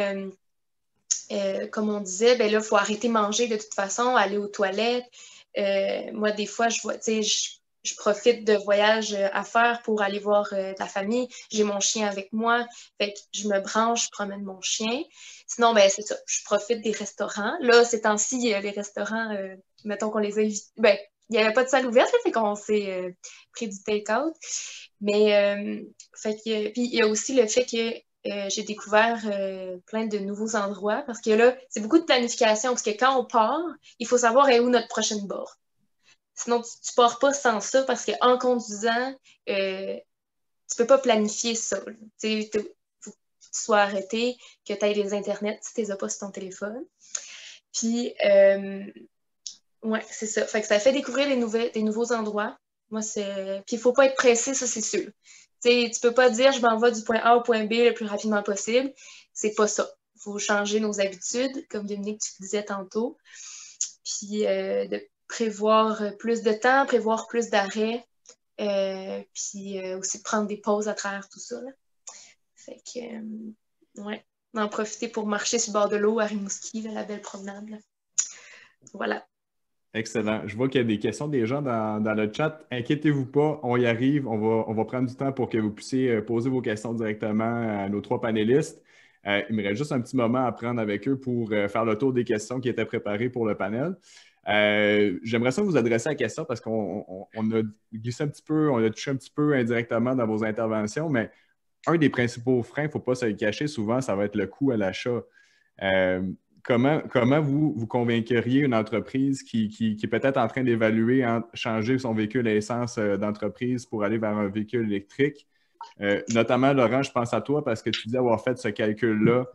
on disait, ben là, il faut arrêter de manger de toute façon, aller aux toilettes. Moi, des fois, je profite de voyages à faire pour aller voir la famille. J'ai mon chien avec moi. Fait que je me branche, je promène mon chien. Sinon, ben, c'est ça. Je profite des restaurants. Là, ces temps-ci, les restaurants, mettons qu'on les a invités. Ben, il n'y avait pas de salle ouverte, là, fait qu'on s'est pris du take-out. Mais, puis il y a aussi le fait que j'ai découvert plein de nouveaux endroits parce que là, c'est beaucoup de planification parce que quand on part, il faut savoir où notre prochaine borne. Sinon, tu ne pars pas sans ça parce qu'en conduisant, tu ne peux pas planifier ça. Il faut que tu sois arrêté, que tu aies les internets si tu ne les as pas sur ton téléphone. Puis, ouais, c'est ça. Fait que ça fait découvrir des nouveaux endroits. Moi, puis il ne faut pas être pressé, ça, c'est sûr. Tu ne peux pas dire je m'en vais du point A au point B le plus rapidement possible. C'est pas ça. Il faut changer nos habitudes, comme Dominique, tu disais tantôt. Puis de prévoir plus de temps, prévoir plus d'arrêts, puis aussi de prendre des pauses à travers tout ça. Là. Fait que, ouais, en profiter pour marcher sur le bord de l'eau à Rimouski, là, la belle promenade. Là. Voilà. Excellent. Je vois qu'il y a des questions des gens dans le chat. Inquiétez-vous pas, on y arrive. On va prendre du temps pour que vous puissiez poser vos questions directement à nos 3 panélistes. Il me reste juste un petit moment à prendre avec eux pour faire le tour des questions qui étaient préparées pour le panel. J'aimerais ça vous adresser la question parce qu'on a glissé un petit peu, on a touché un petit peu indirectement dans vos interventions, mais un des principaux freins, il ne faut pas se le cacher souvent, ça va être le coût à l'achat. Comment vous convaincriez une entreprise qui est peut-être en train d'évaluer changer son véhicule à essence d'entreprise pour aller vers un véhicule électrique? Notamment, Laurent, je pense à toi parce que tu dis avoir fait ce calcul-là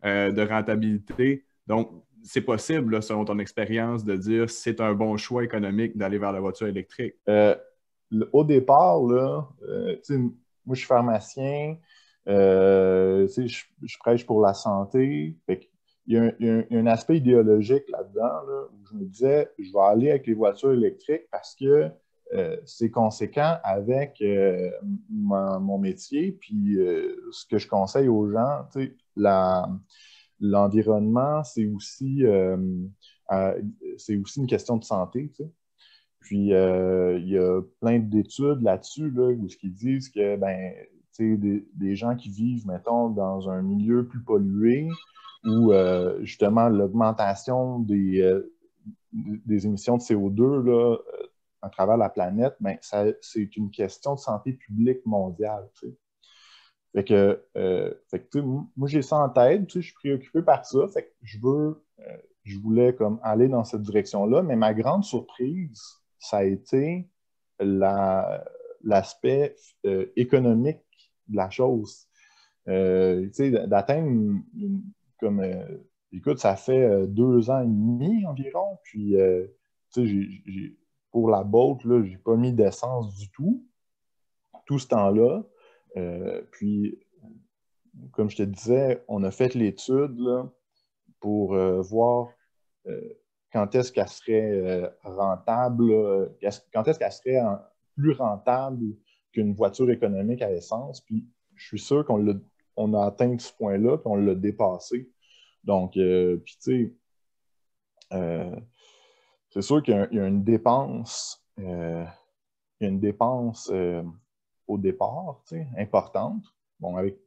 de rentabilité. Donc, c'est possible, là, selon ton expérience, de dire si c'est un bon choix économique d'aller vers la voiture électrique? Au départ, là, moi, je suis pharmacien, je prêche pour la santé. Fait il y a un aspect idéologique là-dedans, là, où je me disais, je vais aller avec les voitures électriques parce que c'est conséquent avec mon métier. Puis ce que je conseille aux gens, l'environnement, c'est aussi une question de santé. T'sais. Puis il y a plein d'études là-dessus là, où ils disent que des gens qui vivent, mettons, dans un milieu plus pollué où justement l'augmentation des émissions de CO2 là, à travers la planète, ben, c'est une question de santé publique mondiale. T'sais. Fait que moi, j'ai ça en tête, je suis préoccupé par ça. Fait que je voulais comme aller dans cette direction-là, mais ma grande surprise, ça a été l'aspect économique de la chose. D'atteindre comme écoute, ça fait 2 ans et demi environ, puis pour la boat, je n'ai pas mis d'essence du tout ce temps-là. Puis, comme je te disais, on a fait l'étude là, pour voir quand est-ce qu'elle serait rentable, quand est-ce qu'elle serait plus rentable qu'une voiture économique à essence. Puis, je suis sûr qu'on a atteint ce point-là, puis on l'a dépassé. Donc, puis tu sais, c'est sûr qu'il y a une dépense, au départ, tu sais, importante. Bon, avec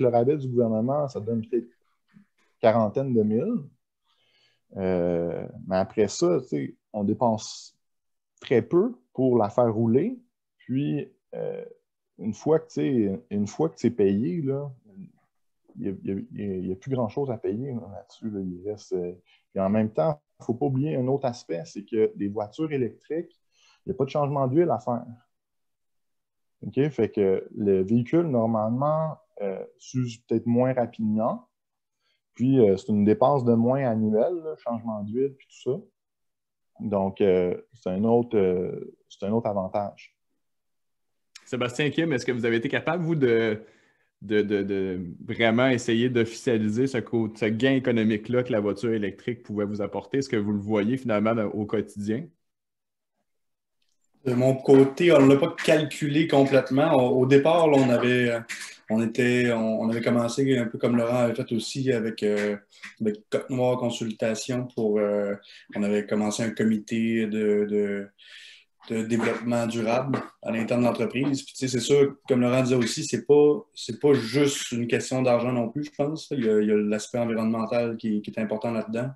le rabais du gouvernement, ça donne peut-être quarantaine de mille. Mais après ça, tu sais, on dépense très peu pour la faire rouler. Puis, une fois que c'est payé, là, il n'y a plus grand-chose à payer là-dessus. Là. Il reste, puis en même temps, il ne faut pas oublier un autre aspect, c'est que les voitures électriques, il n'y a pas de changement d'huile à faire. OK? Fait que le véhicule, normalement, s'use peut-être moins rapidement. Puis, c'est une dépense de moins annuelle, là, changement d'huile, puis tout ça. Donc, c'est un autre avantage. Sébastien Kim, est-ce que vous avez été capable, vous, de vraiment essayer d'officialiser ce gain économique-là que la voiture électrique pouvait vous apporter? Est-ce que vous le voyez finalement au quotidien? De mon côté, on ne l'a pas calculé complètement. Au départ, là, on avait commencé un peu comme Laurent avait fait aussi avec Côte Noire Consultation on avait commencé un comité de développement durable à l'interne de l'entreprise. Puis, c'est sûr, comme Laurent disait aussi, c'est pas juste une question d'argent non plus, je pense. Il y a l'aspect environnemental qui est important là-dedans.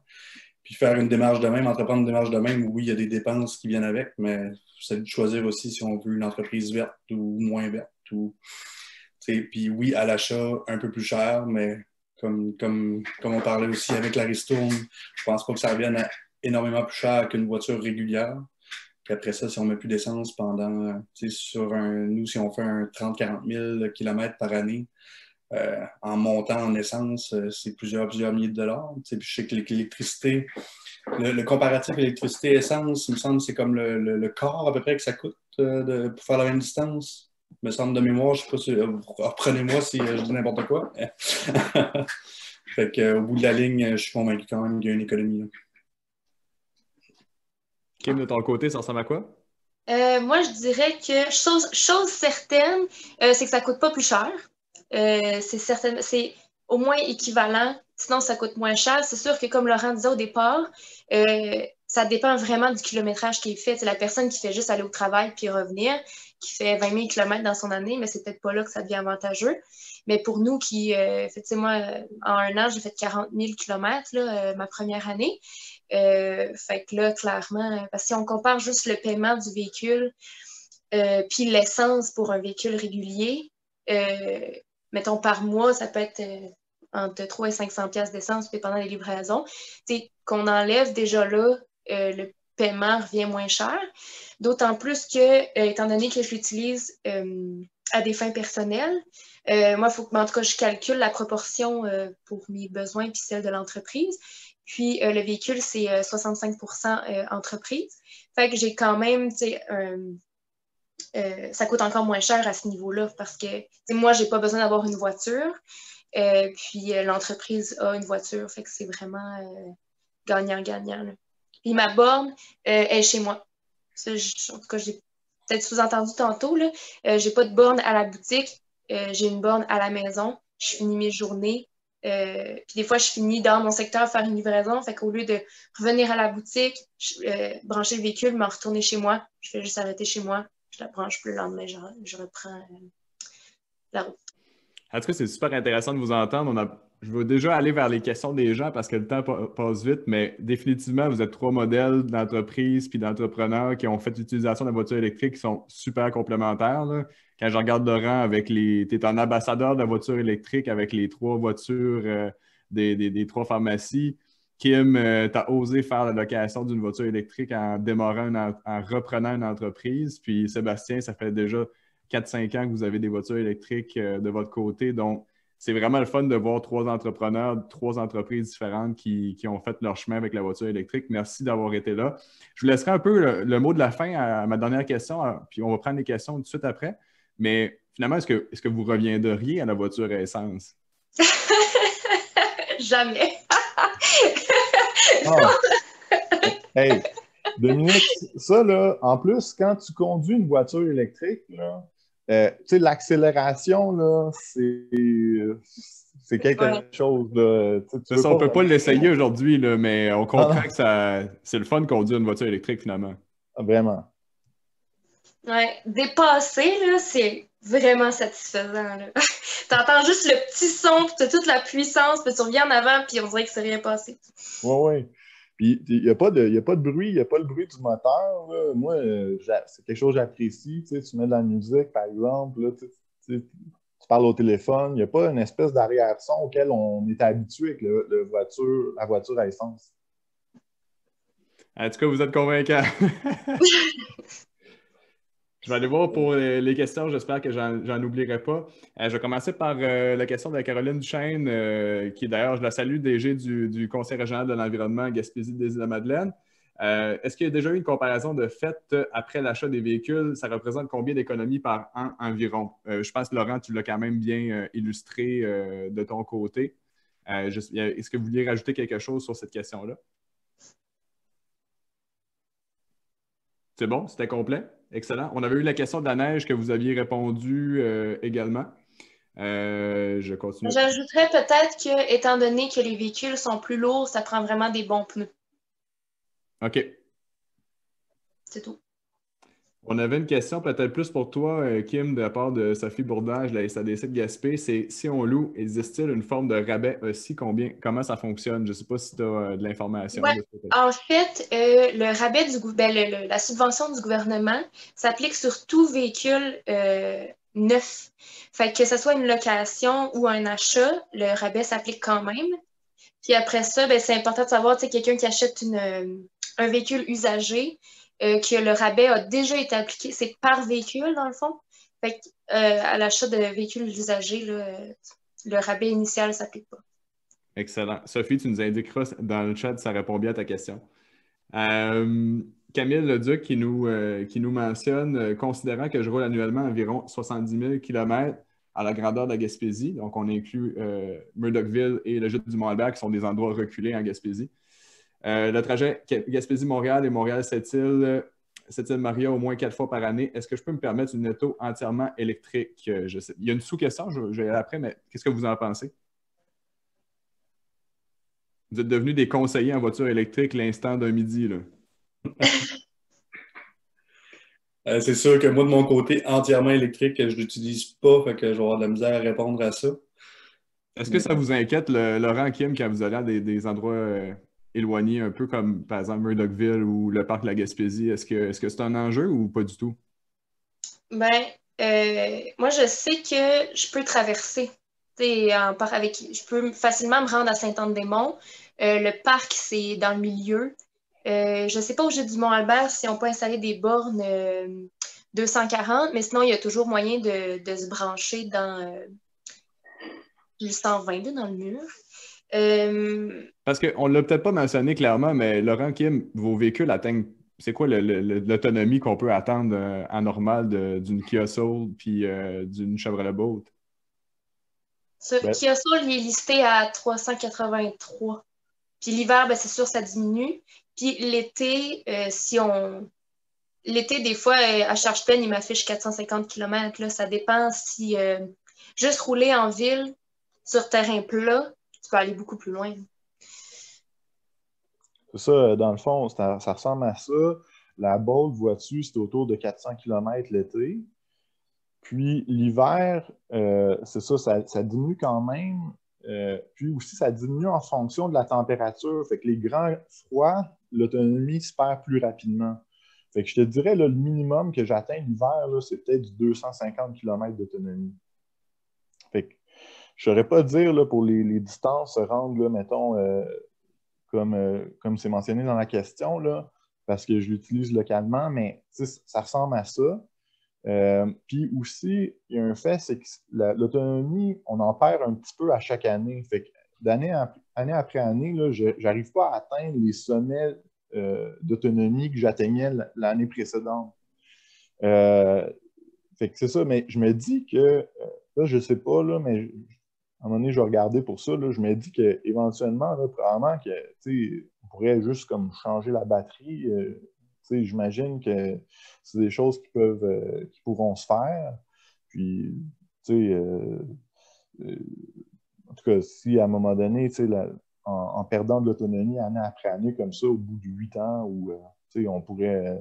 Puis faire une démarche de même, entreprendre une démarche de même, oui, il y a des dépenses qui viennent avec, mais c'est de choisir aussi si on veut une entreprise verte ou moins verte. Puis oui, à l'achat, un peu plus cher, mais comme on parlait aussi avec la ristourne, je pense pas que ça revienne à énormément plus cher qu'une voiture régulière. Puis après ça, si on met plus d'essence pendant, nous, si on fait un 30-40 000 km par année, en montant en essence, c'est plusieurs milliers de dollars. Puis je sais que l'électricité, le comparatif électricité-essence, il me semble que c'est comme le quart à peu près que ça coûte pour faire la même distance. Il me semble de mémoire, je ne sais pas si reprenez-moi si je dis n'importe quoi. Fait qu'au bout de la ligne, je suis convaincu quand même qu'il y a une économie là. Kim, de ton côté, ça ressemble à quoi? Moi, je dirais que chose certaine, c'est que ça ne coûte pas plus cher. C'est au moins équivalent, sinon ça coûte moins cher. C'est sûr que, comme Laurent disait au départ, ça dépend vraiment du kilométrage qui est fait. C'est la personne qui fait juste aller au travail puis revenir, qui fait 20 000 km dans son année, mais c'est peut-être pas là que ça devient avantageux. Mais pour nous qui, moi, en un an, j'ai fait 40 000 km là, ma première année. Fait que là, clairement, parce que si on compare juste le paiement du véhicule puis l'essence pour un véhicule régulier, mettons par mois, ça peut être entre 300 et 500 pièces d'essence dépendant des livraisons. Qu'on enlève déjà là, le paiement revient moins cher. D'autant plus que, étant donné que je l'utilise à des fins personnelles, moi, il faut que, en tout cas, je calcule la proportion pour mes besoins puis celle de l'entreprise. Puis, le véhicule, c'est 65% entreprise. Fait que j'ai quand même, ça coûte encore moins cher à ce niveau-là parce que moi, je n'ai pas besoin d'avoir une voiture. Puis, l'entreprise a une voiture. Fait que c'est vraiment gagnant-gagnant. Puis, ma borne est chez moi. Ça, en tout cas, j'ai peut-être sous-entendu tantôt. Je n'ai pas de borne à la boutique. J'ai une borne à la maison. Je finis mes journées. Puis des fois, je finis dans mon secteur à faire une livraison. Fait qu'au lieu de revenir à la boutique, brancher le véhicule, m'en retourner chez moi, je fais juste arrêter chez moi. Je la branche plus le lendemain, je reprends la route. En tout cas, c'est super intéressant de vous entendre. Je veux déjà aller vers les questions des gens parce que le temps passe vite, mais définitivement, vous êtes 3 modèles d'entreprises puis d'entrepreneurs qui ont fait l'utilisation de la voiture électrique qui sont super complémentaires, là. Quand je regarde Laurent tu es un ambassadeur de la voiture électrique avec les 3 voitures des 3 pharmacies. Kim, tu as osé faire la location d'une voiture électrique en en reprenant une entreprise. Puis Sébastien, ça fait déjà 4-5 ans que vous avez des voitures électriques de votre côté. Donc, c'est vraiment le fun de voir 3 entrepreneurs, 3 entreprises différentes qui ont fait leur chemin avec la voiture électrique. Merci d'avoir été là. Je vous laisserai un peu le mot de la fin à ma dernière question, puis on va prendre les questions tout de suite après. Mais finalement, est-ce que vous reviendriez à la voiture à essence? Jamais. Ah. Hey, Dominique, ça, là, en plus, quand tu conduis une voiture électrique, là, tu sais, l'accélération, là, c'est quelque chose de. On ne peut pas l'essayer aujourd'hui, là, mais on comprend non. que c'est le fun de conduire une voiture électrique, finalement. Vraiment. Ouais, dépasser, là, c'est vraiment satisfaisant. T'entends juste le petit son, puis t'as toute la puissance, puis tu reviens en avant, puis on dirait que c'est rien passé. Oui, oui. Puis, il n'y a pas de bruit, il n'y a pas le bruit du moteur, là. Moi, c'est quelque chose que j'apprécie. Tu mets de la musique, par exemple, là, tu parles au téléphone. Il n'y a pas une espèce d'arrière-son auquel on est habitué avec la voiture à essence. En tout cas, vous êtes convaincant. Je vais aller voir pour les questions. J'espère que j'en oublierai pas. Je vais commencer par la question de Caroline Duchesne, qui d'ailleurs, je la salue, DG du Conseil régional de l'environnement Gaspésie des Îles-de-la-Madeleine. Est-ce qu'il y a déjà eu une comparaison de fait après l'achat des véhicules? Ça représente combien d'économies par an environ? Je pense, Laurent, tu l'as quand même bien illustré de ton côté. Est-ce que vous vouliez rajouter quelque chose sur cette question-là? C'est bon? C'était complet? Excellent. On avait eu la question de la neige que vous aviez répondu également. Je continue. J'ajouterais peut-être que, étant donné que les véhicules sont plus lourds, ça prend vraiment des bons pneus. OK. C'est tout. On avait une question peut-être plus pour toi, Kim, de la part de Sophie Bourdage de la SADC de Gaspé. C'est si on loue, existe-t-il une forme de rabais aussi? Comment ça fonctionne? Je ne sais pas si tu as de l'information. Ouais. En fait, le rabais la subvention du gouvernement s'applique sur tout véhicule neuf. Fait que ce soit une location ou un achat, le rabais s'applique quand même. Puis après ça, c'est important de savoir, tu sais, quelqu'un qui achète un véhicule usagé, que le rabais a déjà été appliqué. C'est par véhicule, dans le fond. Fait que, à l'achat de véhicules usagés, le rabais initial ne s'applique pas. Excellent. Sophie, tu nous indiqueras dans le chat si ça répond bien à ta question. Camille Leduc qui nous mentionne, considérant que je roule annuellement environ 70 000 km à la grandeur de la Gaspésie, donc on inclut Murdochville et le Gîte du Mont-Albert qui sont des endroits reculés en Gaspésie. Le trajet Gaspésie-Montréal et Montréal-Sept-Îles, Sept-Îles-Maria au moins 4 fois par année. Est-ce que je peux me permettre une auto entièrement électrique? Il y a une sous-question, je vais y aller après, mais qu'est-ce que vous en pensez? Vous êtes devenus des conseillers en voiture électrique l'instant d'un midi, là. C'est sûr que moi, de mon côté, entièrement électrique, je ne l'utilise pas, fait que je vais avoir de la misère à répondre à ça. Est-ce que ça vous inquiète, Laurent, Kim, quand vous allez à des endroits éloignés, un peu comme, par exemple, Murdochville ou le parc de la Gaspésie? Est-ce que c'est un enjeu ou pas du tout? Moi, je sais que je peux traverser. Je peux facilement me rendre à Sainte-Anne-des-Monts. Le parc, c'est dans le milieu. Je ne sais pas au Gîte du Mont-Albert si on peut installer des bornes 240, mais sinon, il y a toujours moyen de se brancher dans le 120 dans le mur. Parce qu'on ne l'a peut-être pas mentionné clairement, mais Laurent, Kim, vos véhicules atteignent, c'est quoi l'autonomie qu'on peut attendre en normal d'une Kia Soul puis d'une Chevrolet Bolt? Kia Soul, il est listé à 383. Puis l'hiver, c'est sûr, ça diminue. Puis l'été, L'été, des fois, à charge pleine, il m'affiche 450 km. Là. Ça dépend si juste rouler en ville sur terrain plat, tu peux aller beaucoup plus loin. C'est ça, dans le fond, ça ressemble à ça. La Bolt, vois-tu, c'est autour de 400 km l'été. Puis l'hiver, c'est ça, ça diminue quand même. Puis aussi, ça diminue en fonction de la température. Fait que les grands froids, l'autonomie se perd plus rapidement. Fait que je te dirais, là, le minimum que j'atteins l'hiver, là, c'est peut-être du 250 km d'autonomie. Fait que je ne saurais pas dire là, pour les distances se rendre, là, mettons, comme c'est mentionné dans la question, là, parce que je l'utilise localement, mais ça ressemble à ça. Puis aussi, il y a un fait, c'est que l'autonomie, on en perd un petit peu à chaque année. Fait que année après année, là, je n'arrive pas à atteindre les sommets d'autonomie que j'atteignais l'année précédente. Fait que c'est ça, mais je me dis que, là, je ne sais pas, là, mais à un moment donné, je vais regarder pour ça, là, je me dis qu'éventuellement, probablement que, on pourrait juste comme changer la batterie. J'imagine que c'est des choses qui pourront se faire. Puis, euh, en tout cas, si à un moment donné, en perdant de l'autonomie année après année comme ça, au bout de 8 ans, ou on pourrait,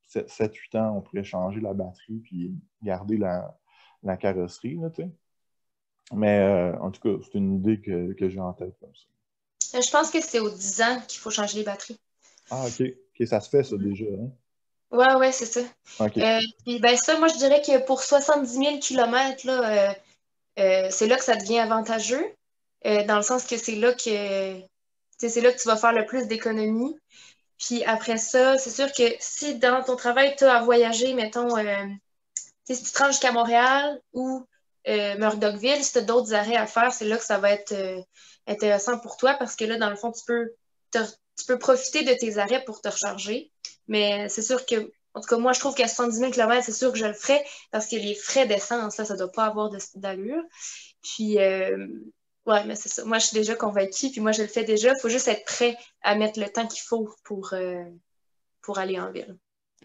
7-8 ans, on pourrait changer la batterie puis garder la carrosserie, là, tu sais. Mais en tout cas, c'est une idée que j'ai en tête comme ça. Je pense que c'est aux 10 ans qu'il faut changer les batteries. Ah, OK. OK, ça se fait, ça, déjà. Hein? Ouais, c'est ça. OK. Puis ben ça, moi, je dirais que pour 70 000 km, là, c'est là que ça devient avantageux, dans le sens que c'est là que tu vas faire le plus d'économies. Puis après ça, c'est sûr que si dans ton travail, tu as à voyager, mettons, si tu te rends jusqu'à Montréal ou Murdochville, si tu as d'autres arrêts à faire, c'est là que ça va être intéressant pour toi parce que là, dans le fond, tu peux profiter de tes arrêts pour te recharger. Mais c'est sûr que, en tout cas, moi, je trouve qu'à 70 000 km, c'est sûr que je le ferais parce que les frais d'essence, là, ça ne doit pas avoir d'allure. Puis, ouais, mais c'est ça. Moi, je suis déjà convaincue, puis moi, je le fais déjà. Il faut juste être prêt à mettre le temps qu'il faut pour aller en ville.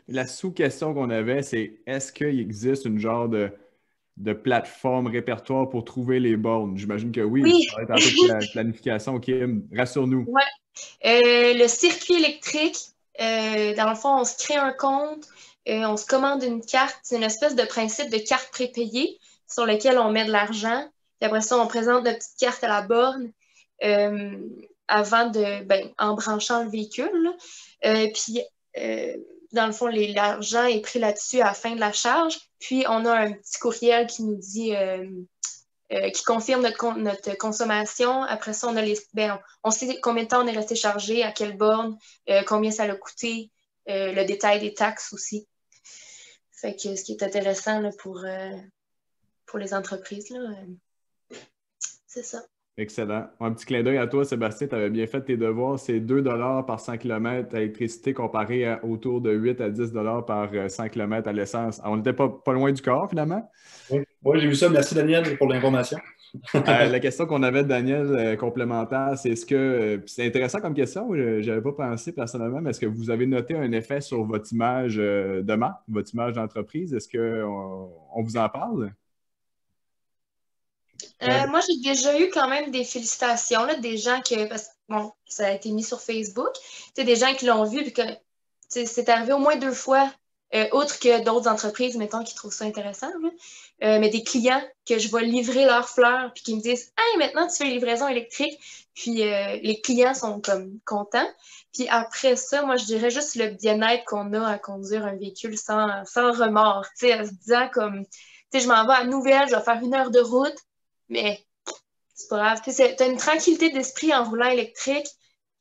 La sous-question qu'on avait, c'est est-ce qu'il existe une genre de plateforme répertoire pour trouver les bornes? J'imagine que oui. Oui! Tu parlais tantôt de planification. Kim, rassure-nous. Ouais. Le circuit électrique, dans le fond, on se crée un compte, on se commande une carte. C'est une espèce de principe de carte prépayée sur laquelle on met de l'argent. Puis après ça, on présente notre petite carte à la borne euh, en branchant le véhicule. Puis, dans le fond, l'argent est pris là-dessus à la fin de la charge. Puis, on a un petit courriel qui nous dit qui confirme notre consommation. Après ça, on sait combien de temps on est resté chargé, à quelle borne, combien ça a coûté, le détail des taxes aussi. Fait que ce qui est intéressant là, pour les entreprises, là, c'est ça. Excellent. Un petit clin d'œil à toi, Sébastien. Tu avais bien fait tes devoirs. C'est 2 par 100 km d'électricité comparé à autour de 8 à 10 par 100 km à l'essence. On n'était pas loin du corps, finalement. Oui, j'ai vu ça. Merci, Daniel, pour l'information. La question qu'on avait de Daniel complémentaire, c'est est-ce que, c'est intéressant comme question, je n'avais pas pensé personnellement, mais est-ce que vous avez noté un effet sur votre image de marque, votre image d'entreprise? Est-ce qu'on vous en parle? Moi, j'ai déjà eu quand même des félicitations, là, des gens bon, ça a été mis sur Facebook, des gens qui l'ont vu, puis que c'est arrivé au moins 2 fois, outre que d'autres entreprises, mettons, qui trouvent ça intéressant, là. Mais des clients que je vais livrer leurs fleurs, puis qui me disent « Hey, maintenant, tu fais les livraisons électriques. » Puis les clients sont comme contents. Puis après ça, moi, je dirais juste le bien-être qu'on a à conduire un véhicule sans remords, en se disant comme, je m'en vais à Nouvelle, je vais faire 1 heure de route, mais c'est pas grave. Tu as une tranquillité d'esprit en roulant électrique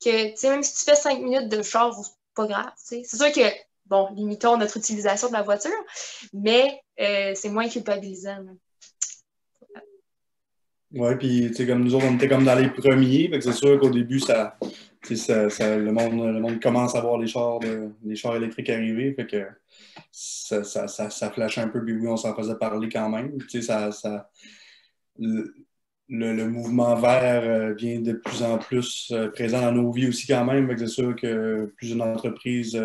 que, même si tu fais 5 minutes de char, c'est pas grave. C'est sûr que, bon, limitons notre utilisation de la voiture, mais c'est moins culpabilisant. Oui, puis comme nous autres, on était comme dans les premiers, fait que c'est sûr qu'au début, le monde commence à voir les chars électriques arriver, fait que ça flash un peu, puis oui, on s'en faisait parler quand même. Le mouvement vert vient de plus en plus présent dans nos vies aussi quand même, fait que c'est sûr que plus une entreprise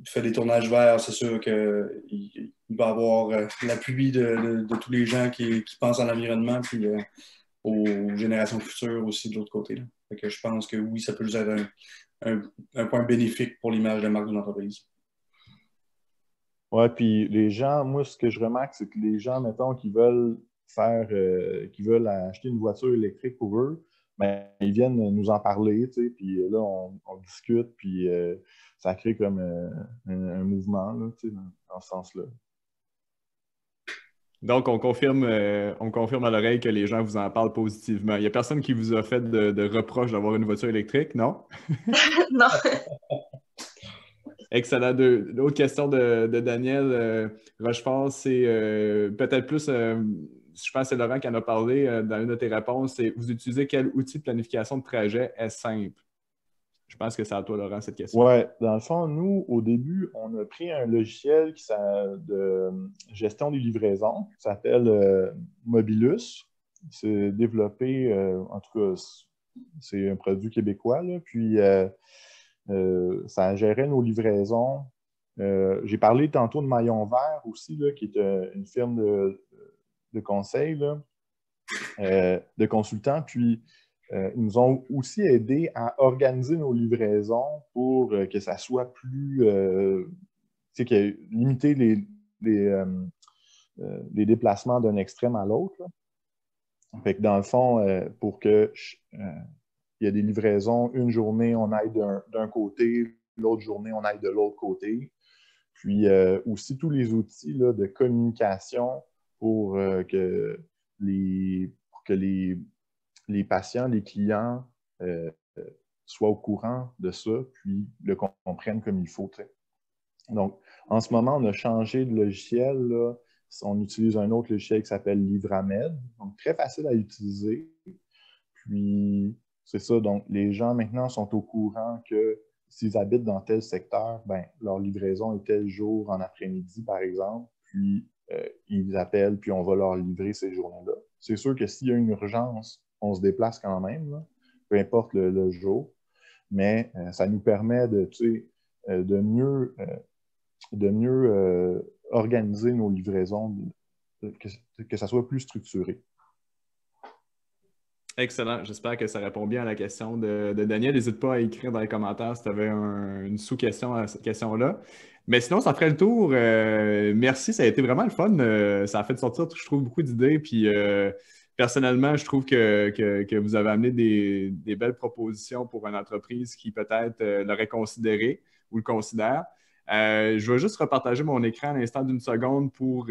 fait des tournages verts, c'est sûr qu'il va y avoir l'appui de tous les gens qui pensent à l'environnement, puis aux générations futures aussi de l'autre côté. Là. Fait que je pense que oui, ça peut juste être un point bénéfique pour l'image de marque d'une entreprise. Ouais, puis les gens, moi, ce que je remarque, c'est que les gens, mettons, qui veulent acheter une voiture électrique pour eux, ben, ils viennent nous en parler, tu sais, puis là, on discute, puis ça crée comme un mouvement, là, tu sais, dans ce sens-là. Donc, on confirme à l'oreille que les gens vous en parlent positivement. Il n'y a personne qui vous a fait de reproche d'avoir une voiture électrique, non? Non. Excellent. L'autre question de Daniel Rochefort, c'est peut-être plus, je pense que c'est Laurent qui en a parlé dans une de tes réponses, c'est vous utilisez quel outil de planification de trajet est simple? Je pense que c'est à toi, Laurent, cette question. Oui, dans le fond, nous, au début, on a pris un logiciel de gestion des livraisons qui s'appelle Mobilus. C'est développé, en tout cas, c'est un produit québécois, là, puis ça gérait nos livraisons. J'ai parlé tantôt de Maillon Vert aussi, là, qui est une firme de conseil, là, de consultants. Puis, ils nous ont aussi aidé à organiser nos livraisons pour que ça soit plus... tu sais, limiter les déplacements d'un extrême à l'autre, là. Fait que dans le fond, pour que il y a des livraisons, une journée, on aille d'un côté, l'autre journée, on aille de l'autre côté. Puis aussi tous les outils là, de communication pour que les patients, les clients soient au courant de ça, puis le comprennent comme il faut. T'sais. Donc, en ce moment, on a changé de logiciel. Là. On utilise un autre logiciel qui s'appelle Livramed. Donc, très facile à utiliser. Puis, c'est ça. Donc, les gens maintenant sont au courant que s'ils habitent dans tel secteur, ben, leur livraison est tel jour en après-midi, par exemple. Puis, ils appellent, puis on va leur livrer ces journées-là. C'est sûr que s'il y a une urgence, on se déplace quand même, là, peu importe le jour. Mais ça nous permet de mieux organiser nos livraisons, que ça soit plus structuré. Excellent. J'espère que ça répond bien à la question de Daniel. N'hésite pas à écrire dans les commentaires si tu avais une sous-question à cette question-là. Mais sinon, ça ferait le tour. Merci, ça a été vraiment le fun. Ça a fait sortir, je trouve, beaucoup d'idées. Puis personnellement, je trouve que vous avez amené des belles propositions pour une entreprise qui peut-être l'aurait considéré ou le considère. Je vais juste repartager mon écran à l'instant d'une seconde pour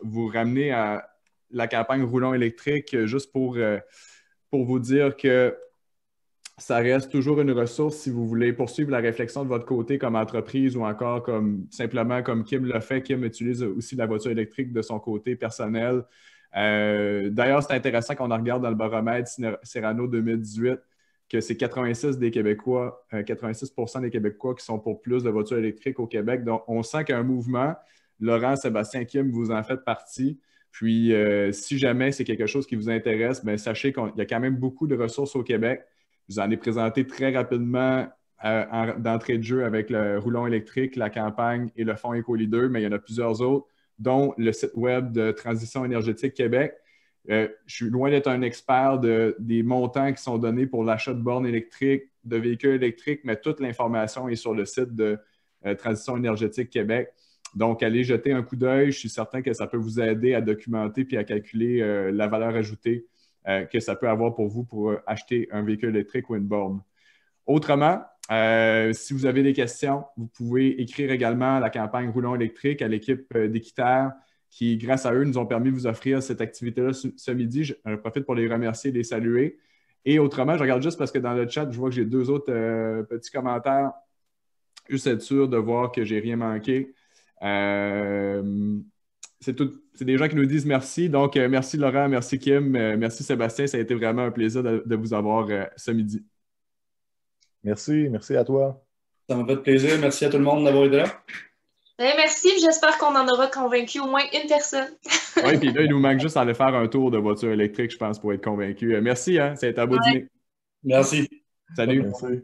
vous ramener à la campagne Roulons électrique, juste pour vous dire que ça reste toujours une ressource si vous voulez poursuivre la réflexion de votre côté comme entreprise ou encore simplement comme Kim l'a fait. Kim utilise aussi la voiture électrique de son côté personnel. D'ailleurs, c'est intéressant qu'on en regarde dans le baromètre Cyrano 2018 que c'est 86% des Québécois qui sont pour plus de voitures électriques au Québec. Donc, on sent qu'il y a un mouvement. Laurent, Sébastien, Kim, vous en faites partie. Puis, si jamais c'est quelque chose qui vous intéresse, bien, sachez qu'il y a quand même beaucoup de ressources au Québec. Je vous en ai présenté très rapidement d'entrée de jeu avec le Roulon électrique, la campagne et le fonds Éco-Leader, mais il y en a plusieurs autres, dont le site web de Transition énergétique Québec. Je suis loin d'être un expert des montants qui sont donnés pour l'achat de bornes électriques, de véhicules électriques, mais toute l'information est sur le site de Transition énergétique Québec. Donc, allez jeter un coup d'œil. Je suis certain que ça peut vous aider à documenter puis à calculer la valeur ajoutée que ça peut avoir pour vous pour acheter un véhicule électrique ou une borne. Autrement, si vous avez des questions, vous pouvez écrire également à la campagne Roulons électrique à l'équipe d'Équiterre qui, grâce à eux, nous ont permis de vous offrir cette activité-là ce midi. Je profite pour les remercier et les saluer. Et autrement, je regarde juste parce que dans le chat, je vois que j'ai deux autres petits commentaires. Juste être sûr de voir que je n'ai rien manqué. C'est des gens qui nous disent merci. Donc, merci Laurent, merci Kim, merci Sébastien. Ça a été vraiment un plaisir de vous avoir ce midi. Merci à toi. Ça m'a fait plaisir. Merci à tout le monde d'avoir été là. Merci, j'espère qu'on en aura convaincu au moins une personne. Oui, puis là, il nous manque juste à aller faire un tour de voiture électrique, je pense, pour être convaincu. Merci, hein, ça a été un beau dîner. Merci. Salut. Merci.